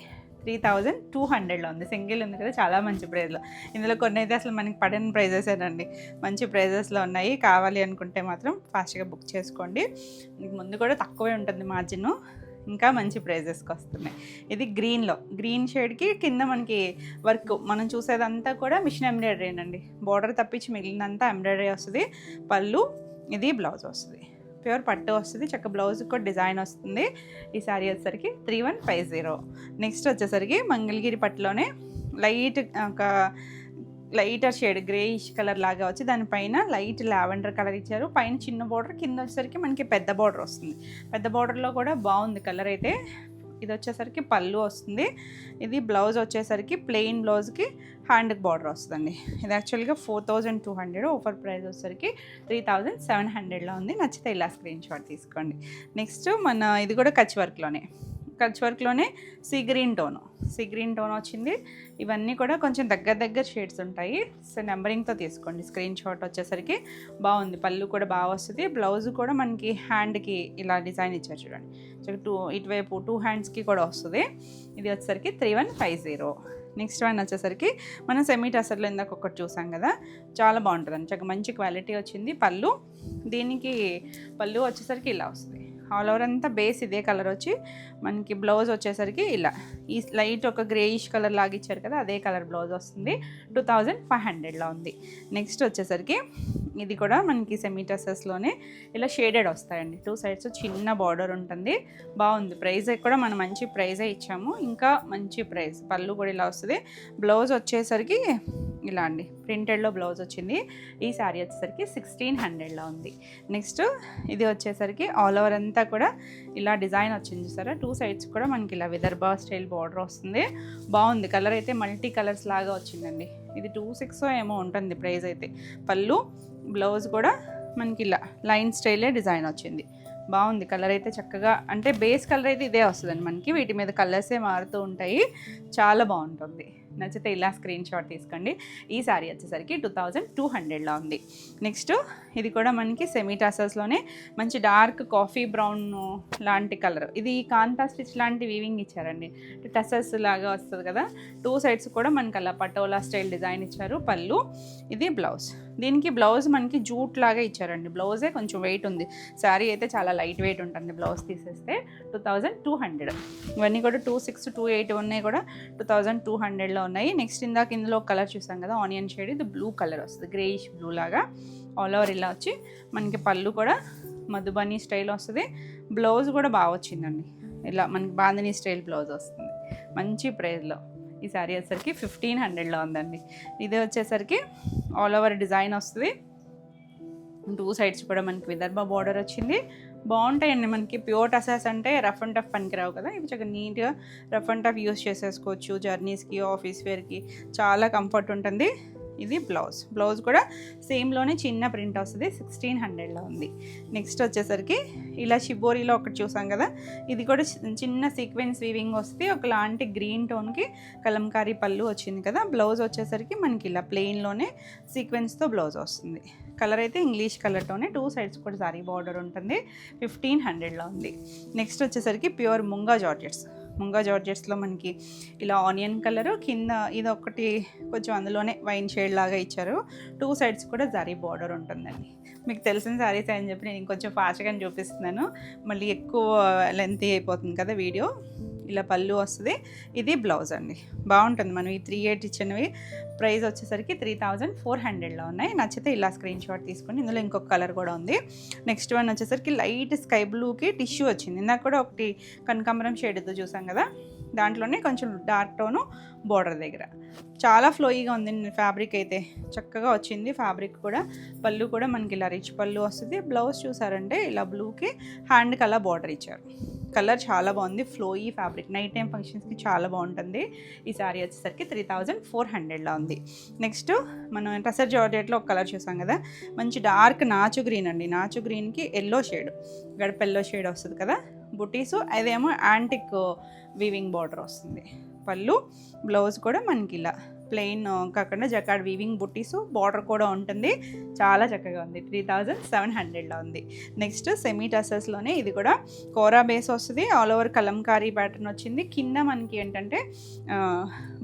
3200లో ఉంది. సింగిల్ ఉంది కదా, చాలా మంచి ప్రైస్లో. ఇందులో కొన్ని అయితే అసలు మనకి పడని ప్రైజెసేనండి, మంచి ప్రైజెస్లో ఉన్నాయి. కావాలి అనుకుంటే మాత్రం ఫాస్ట్గా బుక్ చేసుకోండి. మీకు ముందు కూడా తక్కువే ఉంటుంది మార్జిన్, ఇంకా మంచి ప్రైజెస్కి వస్తున్నాయి. ఇది గ్రీన్లో, గ్రీన్ షేడ్కి కింద మనకి వర్క్ మనం చూసేదంతా కూడా మిషన్ ఎంబ్రాయిడరీ అండి. బార్డర్ తప్పించి మిగిలినంతా ఎంబ్రాయిడరీ వస్తుంది. పళ్ళు, ఇది బ్లౌజ్ వస్తుంది, ప్యూర్ పట్టు వస్తుంది. చక్క బ్లౌజ్ కూడా డిజైన్ వస్తుంది. ఈ శారీ వచ్చేసరికి 3150. నెక్స్ట్ వచ్చేసరికి మంగళగిరి పట్టులోనే ఒక లైటర్ షేడ్ గ్రేయిష్ కలర్ లాగా వచ్చి దానిపైన లైట్ లావెండర్ కలర్ ఇచ్చారు. పైన చిన్న బార్డర్, కింద వచ్చేసరికి మనకి పెద్ద బార్డర్ వస్తుంది. పెద్ద బార్డర్లో కూడా బాగుంది కలర్ అయితే. ఇది వచ్చేసరికి పళ్ళు వస్తుంది. ఇది బ్లౌజ్ వచ్చేసరికి ప్లెయిన్ బ్లౌజ్కి హ్యాండ్కి బార్డర్ వస్తుందండి. ఇది యాక్చువల్గా 4200, ఆఫర్ ప్రైస్ వచ్చేసరికి 3700లో ఉంది. నచ్చితే ఇలా స్క్రీన్ షాట్ తీసుకోండి. నెక్స్ట్ మన ఇది కూడా కచ్ వర్క్లోనే సీ గ్రీన్ టోన్ వచ్చింది. ఇవన్నీ కూడా కొంచెం దగ్గర షేడ్స్ ఉంటాయి. సో నెంబరింగ్తో తీసుకోండి. స్క్రీన్ షాట్ వచ్చేసరికి బాగుంది. పళ్ళు కూడా బాగా వస్తుంది. బ్లౌజ్ కూడా మనకి హ్యాండ్కి ఇలా డిజైన్ ఇచ్చారు చూడండి. ఇటువైపు 2 హ్యాండ్స్కి కూడా వస్తుంది. ఇది వచ్చేసరికి 3150. నెక్స్ట్ వన్ వచ్చేసరికి మనం సెమీ టసర్లో ఇందాక ఒకటి చూసాం కదా, చాలా బాగుంటుందండి. చక్కగా మంచి క్వాలిటీ వచ్చింది. దీనికి పళ్ళు వచ్చేసరికి ఇలా వస్తుంది. ఆల్ ఓవర్ అంతా బేస్ ఇదే కలర్ వచ్చి మనకి బ్లౌజ్ వచ్చేసరికి ఇలా ఈ లైట్ ఒక గ్రేయిష్ కలర్ లాగా ఇచ్చారు కదా, అదే కలర్ బ్లౌజ్ వస్తుంది. 2500లో ఉంది. నెక్స్ట్ వచ్చేసరికి ఇది కూడా మనకి సెమీ టసర్స్లోనే ఇలా షేడెడ్ వస్తాయండి. 2 సైడ్స్ చిన్న బార్డర్ ఉంటుంది. బాగుంది. ప్రైస్ కూడా మనం మంచి ప్రైజే ఇచ్చాము, ఇంకా మంచి ప్రైస్. పళ్ళు కూడా ఇలా వస్తుంది. బ్లౌజ్ వచ్చేసరికి ఇలా అండి, ప్రింటెడ్లో బ్లౌజ్ వచ్చింది. ఈ శారీ వచ్చేసరికి 1600లో ఉంది. నెక్స్ట్ ఇది వచ్చేసరికి ఆల్ ఓవర్ అంతా కూడా ఇలా డిజైన్ వచ్చింది చూసారా. 2 సైడ్స్ కూడా మనకి ఇలా విదర్భ స్టైల్ బార్డర్ వస్తుంది. బాగుంది. కలర్ అయితే మల్టీ కలర్స్ లాగా వచ్చిందండి. ఇది 2600 ఏమో ఉంటుంది ప్రైస్ అయితే. పళ్ళు, బ్లౌజ్ కూడా మనకి ఇలా లైన్ స్టైలే డిజైన్ వచ్చింది. బాగుంది. కలర్ అయితే చక్కగా, అంటే బేస్ కలర్ అయితే ఇదే వస్తుందండి మనకి. వీటి మీద కలర్సే మారుతూ ఉంటాయి. చాలా బాగుంటుంది. నచ్చితే ఇలా స్క్రీన్ షాట్ తీసుకోండి. ఈ శారీ వచ్చేసరికి 2200లో ఉంది. నెక్స్ట్ ఇది కూడా మనకి సెమీ టసర్స్లోనే మంచి డార్క్ కాఫీ బ్రౌన్ లాంటి కలర్. ఇది కాంతా స్టిచ్ లాంటి వీవింగ్ ఇచ్చారండి. టసర్స్ లాగా వస్తుంది కదా. 2 సైడ్స్ కూడా మనకి అలా పటోలా స్టైల్ డిజైన్ ఇచ్చారు. పళ్ళు, ఇది బ్లౌజ్. దీనికి బ్లౌజ్ మనకి జూట్ లాగా ఇచ్చారండి. బ్లౌజే కొంచెం వెయిట్ ఉంది. శారీ అయితే చాలా లైట్ వెయిట్ ఉంటుంది. బ్లౌజ్ తీసేస్తే 2200. ఇవన్నీ కూడా 2600, 2800 ఉన్నాయి కూడా 2200లో ఉన్నాయి. నెక్స్ట్ ఇందాక ఇందులో కలర్ చూసాం కదా, ఆనియన్ షేడ్. ఇది బ్లూ కలర్ వస్తుంది, గ్రేయిష్ బ్లూ లాగా. ఆల్ ఓవర్ ఇలా వచ్చి మనకి పళ్ళు కూడా మధుబనీ స్టైల్ వస్తుంది. బ్లౌజ్ కూడా బాగా వచ్చిందండి. ఇలా మనకి బాందినీ స్టైల్ బ్లౌజ్ వస్తుంది మంచి ప్రైస్లో. ఈ శారీ వచ్చేసరికి 1500లో ఉందండి. ఇది వచ్చేసరికి ఆల్ ఓవర్ డిజైన్ వస్తుంది. 2 సైడ్స్ కూడా మనకి విదర్భ బార్డర్ వచ్చింది. బాగుంటాయండి. మనకి ప్యూర్ టసర్స్ అంటే రఫ్ అండ్ టఫ్ పనికిరావు కదా, ఇవి చక్కగా నీట్గా రఫ్ అండ్ టఫ్ యూస్ చేసేసుకోవచ్చు. జర్నీస్కి, ఆఫీస్ వేర్కి చాలా కంఫర్ట్ ఉంటుంది. ఇది బ్లౌజ్ కూడా సేమ్లోనే చిన్న ప్రింట్ వస్తుంది. 1600లో ఉంది. నెక్స్ట్ వచ్చేసరికి ఇలా షిబోరీలో ఒకటి చూసాం కదా, ఇది కూడా చిన్న సీక్వెన్స్ వీవింగ్ వస్తుంది. ఒకలాంటి గ్రీన్ టోన్కి కలంకారీ పళ్ళు వచ్చింది కదా. బ్లౌజ్ వచ్చేసరికి మనకి ఇలా ప్లెయిన్లోనే సీక్వెన్స్తో బ్లౌజ్ వస్తుంది. కలర్ అయితే ఇంగ్లీష్ కలర్తోనే 2 సైడ్స్ కూడా సారీ బార్డర్ ఉంటుంది. 1500లో ఉంది. నెక్స్ట్ వచ్చేసరికి ప్యూర్ ముంగా జార్జెట్స్లో మనకి ఇలా ఆనియన్ కలరు, కింద ఇది ఒకటి కొంచెం అందులోనే వైన్ షేడ్ లాగా ఇచ్చారు. 2 సైడ్స్ కూడా జరీ బార్డర్ ఉంటుందండి. మీకు తెలిసిన శారీస్ అని చెప్పి నేను ఇంకొంచెం ఫాస్ట్గానే చూపిస్తున్నాను, మళ్ళీ ఎక్కువ లెంతీ అయిపోతుంది కదా వీడియో. ఇలా పళ్ళు వస్తుంది. ఇది బ్లౌజ్ అండి. బాగుంటుంది. మనం ఈ 38 ఇచ్చినవి ప్రైస్ వచ్చేసరికి 3400లో ఉన్నాయి. నచ్చితే ఇలా స్క్రీన్ షాట్ తీసుకొని. ఇందులో ఇంకొక కలర్ కూడా ఉంది. నెక్స్ట్ వన్ వచ్చేసరికి లైట్ స్కై బ్లూకి టిష్యూ వచ్చింది. ఇందాక కూడా ఒకటి కనకాంబరం షేడ్తో చూసాం కదా, దాంట్లోనే కొంచెం డార్క్ టోను బోర్డర్ దగ్గర. చాలా ఫ్లోయిగా ఉంది ఫ్యాబ్రిక్ అయితే, చక్కగా వచ్చింది ఫ్యాబ్రిక్ కూడా. పళ్ళు కూడా మనకి ఇలా రిచ్ పళ్ళు వస్తుంది. బ్లౌజ్ చూసారంటే ఇలా బ్లూకి హ్యాండ్కి అలా బార్డర్ ఇచ్చారు. కలర్ చాలా బాగుంది. ఫ్లోయీ ఫ్యాబ్రిక్, నైట్ టైం ఫంక్షన్స్కి చాలా బాగుంటుంది. ఈ శారీ వచ్చేసరికి 3400లో ఉంది. నెక్స్ట్ మనం టసర్ జార్జెట్లో ఒక కలర్ చూసాం కదా, మంచి డార్క్ నాచు గ్రీన్ అండి. నాచు గ్రీన్కి ఎల్లో షేడ్, గడప ఎల్లో షేడ్ వస్తుంది కదా. బుటీసు అదేమో యాంటిక్ వీవింగ్ బార్డర్ వస్తుంది. పళ్ళు, బ్లౌజ్ కూడా మనకి ఇలా ప్లెయిన్ కాకుండా జకార్డ్ వీవింగ్ బుట్టీస్, బార్డర్ కూడా ఉంటుంది. చాలా చక్కగా ఉంది. 3700లో ఉంది. నెక్స్ట్ సెమీ టసర్స్లోనే ఇది కూడా కోరా బేస్ వస్తుంది. ఆల్ ఓవర్ కలంకారీ ప్యాటర్న్ వచ్చింది. కింద మనకి ఏంటంటే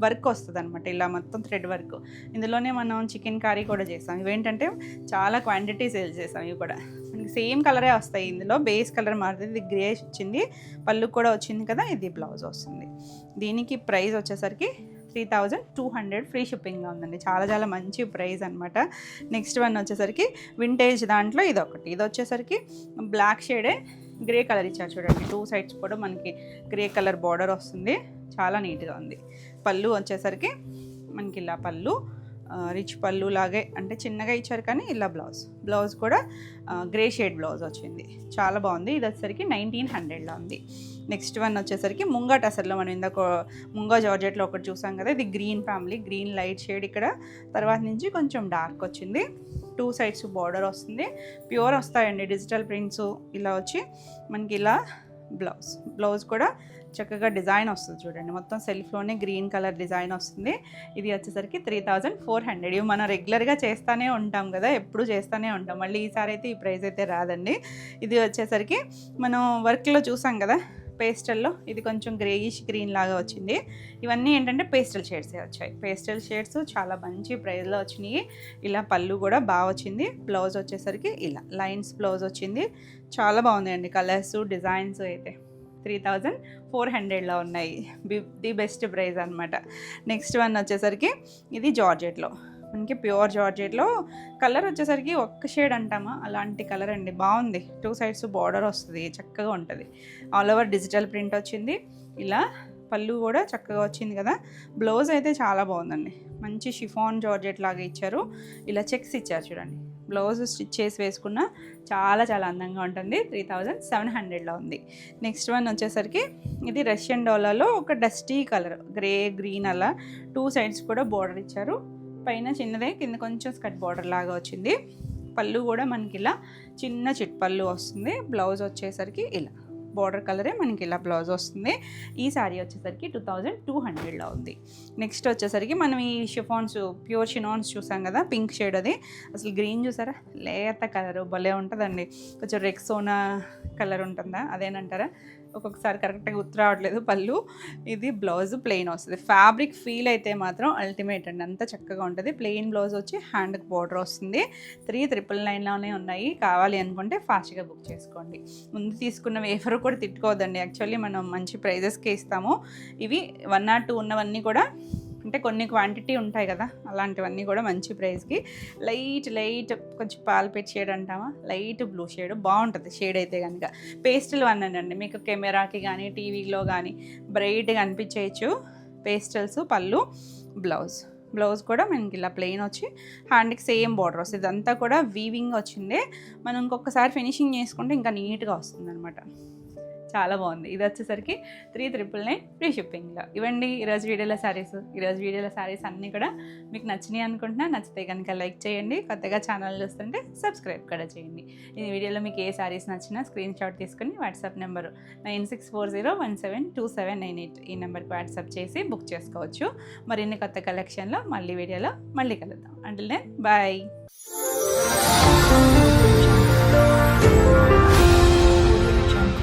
వర్క్ వస్తుంది అనమాట, ఇలా మొత్తం థ్రెడ్ వర్క్. ఇందులోనే మనం చికెన్ కర్రీ కూడా చేస్తాం. ఇవేంటంటే చాలా క్వాంటిటీ సేల్ చేస్తాం. ఇవి కూడా మనకి సేమ్ కలరే వస్తాయి. ఇందులో బేస్ కలర్ మారుతుంది. ఇది గ్రే వచ్చింది, పళ్ళు కూడా వచ్చింది కదా. ఇది బ్లౌజ్ వస్తుంది. దీనికి ప్రైస్ వచ్చేసరికి 3200 ఫ్రీ షిప్పింగ్లో ఉందండి. చాలా చాలా మంచి ప్రైస్ అనమాట. నెక్స్ట్ వన్ వచ్చేసరికి వింటేజ్ దాంట్లో ఇది ఒకటి. ఇది వచ్చేసరికి బ్లాక్ షేడే గ్రే కలర్ ఇచ్చారు చూడండి. 2 సైడ్స్ కూడా మనకి గ్రే కలర్ బార్డర్ వస్తుంది. చాలా నీట్గా ఉంది. పళ్ళు వచ్చేసరికి మనకి ఇలా పళ్ళు రిచ్ పళ్ళు లాగే, అంటే చిన్నగా ఇచ్చారు కానీ ఇలా బ్లౌజ్ కూడా గ్రే షేడ్ బ్లౌజ్ వచ్చింది. చాలా బాగుంది. ఇది వచ్చేసరికి 1900లో ఉంది. నెక్స్ట్ వన్ వచ్చేసరికి ముంగా టసర్లో మనం ఇందాక ముంగా జార్జెట్లో ఒకటి చూసాం కదా. ఇది green family, green light shade. ఇక్కడ తర్వాత నుంచి కొంచెం డార్క్ వచ్చింది. 2 సైడ్స్ బార్డర్ వస్తుంది. ప్యూర్ వస్తాయండి డిజిటల్ ప్రింట్స్. ఇలా వచ్చి మనకి ఇలా బ్లౌజ్ కూడా చక్కగా డిజైన్ వస్తుంది చూడండి. మొత్తం సెల్ఫ్లోనే గ్రీన్ కలర్ డిజైన్ వస్తుంది. ఇది వచ్చేసరికి 3400. ఇవి మనం రెగ్యులర్గా చేస్తూనే ఉంటాం కదా, ఎప్పుడు చేస్తూనే ఉంటాం. మళ్ళీ ఈసారి అయితే ఈ ప్రైస్ అయితే రాదండి. ఇది వచ్చేసరికి మనం వర్క్లో చూసాం కదా పేస్టల్లో, ఇది కొంచెం గ్రేయిష్ గ్రీన్ లాగా వచ్చింది. ఇవన్నీ ఏంటంటే పేస్టల్ షేడ్సే వచ్చాయి. పేస్టల్ షేడ్స్ చాలా మంచి ప్రైస్లో వచ్చినాయి. ఇలా పళ్ళు కూడా బాగా వచ్చింది. బ్లౌజ్ వచ్చేసరికి ఇలా లైన్స్ బ్లౌజ్ వచ్చింది. చాలా బాగుంది అండి. కలర్స్ డిజైన్స్ అయితే 3400లో ఉన్నాయి. ది బెస్ట్ ప్రైస్ అనమాట. నెక్స్ట్ వన్ వచ్చేసరికి ఇది జార్జెట్లో, మనకి ప్యూర్ జార్జెట్లో కలర్ వచ్చేసరికి ఒక్క షేడ్ అంటామా అలాంటి కలర్ అండి. బాగుంది. 2 సైడ్స్ బార్డర్ వస్తుంది, చక్కగా ఉంటుంది. ఆల్ ఓవర్ డిజిటల్ ప్రింట్ వచ్చింది. ఇలా పళ్ళు కూడా చక్కగా వచ్చింది కదా. బ్లౌజ్ అయితే చాలా బాగుందండి. మంచి షిఫాన్ జార్జెట్ లాగా ఇచ్చారు. ఇలా చెక్స్ ఇచ్చారు చూడండి. బ్లౌజ్ స్టిచ్ చేసి వేసుకున్న చాలా చాలా అందంగా ఉంటుంది. 3700లో ఉంది. నెక్స్ట్ వన్ వచ్చేసరికి ఇది రష్యన్ డోలాలో ఒక డస్టీ కలర్, గ్రే గ్రీన్ అలా 2 సైడ్స్ కూడా బార్డర్ ఇచ్చారు. పైన చిన్నదే, కింద కొంచెం స్కర్ట్ బార్డర్ లాగా వచ్చింది. పళ్ళు కూడా మనకి ఇలా చిన్న చిట్ పళ్ళు వస్తుంది. బ్లౌజ్ వచ్చేసరికి ఇలా బార్డర్ కలరే మనకి ఇలా బ్లౌజ్ వస్తుంది. ఈ శారీ వచ్చేసరికి 2200లో ఉంది. నెక్స్ట్ వచ్చేసరికి మనం ఈ షిఫాన్స్ ప్యూర్ షినాన్స్ చూసాం కదా, పింక్ షేడ్. అది అసలు గ్రీన్ చూసారా, లేత కలరు భలే ఉంటుందండి. కొంచెం రెక్సోనా కలర్ ఉంటుందా అదేనంటారా, ఒక్కొక్కసారి కరెక్ట్గా గుర్తు రావట్లేదు. పళ్ళు ఇది బ్లౌజ్ ప్లెయిన్ వస్తుంది. ఫ్యాబ్రిక్ ఫీల్ అయితే మాత్రం అల్టిమేట్ అండి, అంత చక్కగా ఉంటుంది. ప్లెయిన్ బ్లౌజ్ వచ్చి హ్యాండ్కి బార్డర్ వస్తుంది. 3999లోనే ఉన్నాయి. కావాలి అనుకుంటే ఫాస్ట్గా బుక్ చేసుకోండి. ముందు తీసుకున్న వేఫర్ కూడా తిట్టుకోవద్దండి. యాక్చువల్లీ మనం మంచి ప్రైజెస్కి ఇస్తాము. ఇవి 1 or 2 ఉన్నవన్నీ కూడా, అంటే కొన్ని క్వాంటిటీ ఉంటాయి కదా, అలాంటివన్నీ కూడా మంచి ప్రైస్కి. లైట్ కొంచెం పాల్పెట్ షేడ్ అంటామా, లైట్ బ్లూ షేడ్ బాగుంటుంది. షేడ్ అయితే కనుక పేస్టల్ అన్నానండి, మీకు కెమెరాకి కానీ టీవీలో కానీ బ్రైట్గా అనిపించేయచ్చు. పేస్టల్స్ పళ్ళు, బ్లౌజ్ కూడా మనకి ఇలా ప్లెయిన్ వచ్చి హ్యాండ్కి సేమ్ బార్డర్ వస్తుంది. ఇదంతా కూడా వీవింగ్ వచ్చింది. మనం ఇంకొకసారి ఫినిషింగ్ చేసుకుంటే ఇంకా నీట్గా వస్తుంది అనమాట. చాలా బాగుంది. ఇది వచ్చేసరికి 3999 ఫ్రీ షిప్పింగ్లో. ఇవ్వండి ఈరోజు వీడియోలో శారీస్ అన్నీ కూడా మీకు నచ్చినాయి అనుకుంటున్నా. నచ్చితే కనుక లైక్ చేయండి. కొత్తగా ఛానల్ చూస్తుంటే సబ్స్క్రైబ్ కూడా చేయండి. ఈ వీడియోలో మీకు ఏ శారీస్ నచ్చినా స్క్రీన్ షాట్ తీసుకుని వాట్సాప్ నెంబరు 9640172798 ఈ నెంబర్కి వాట్సాప్ చేసి బుక్ చేసుకోవచ్చు. మరిన్ని కొత్త కలెక్షన్లో మళ్ళీ వీడియోలో మళ్ళీ కలుద్దాం. Until then bye.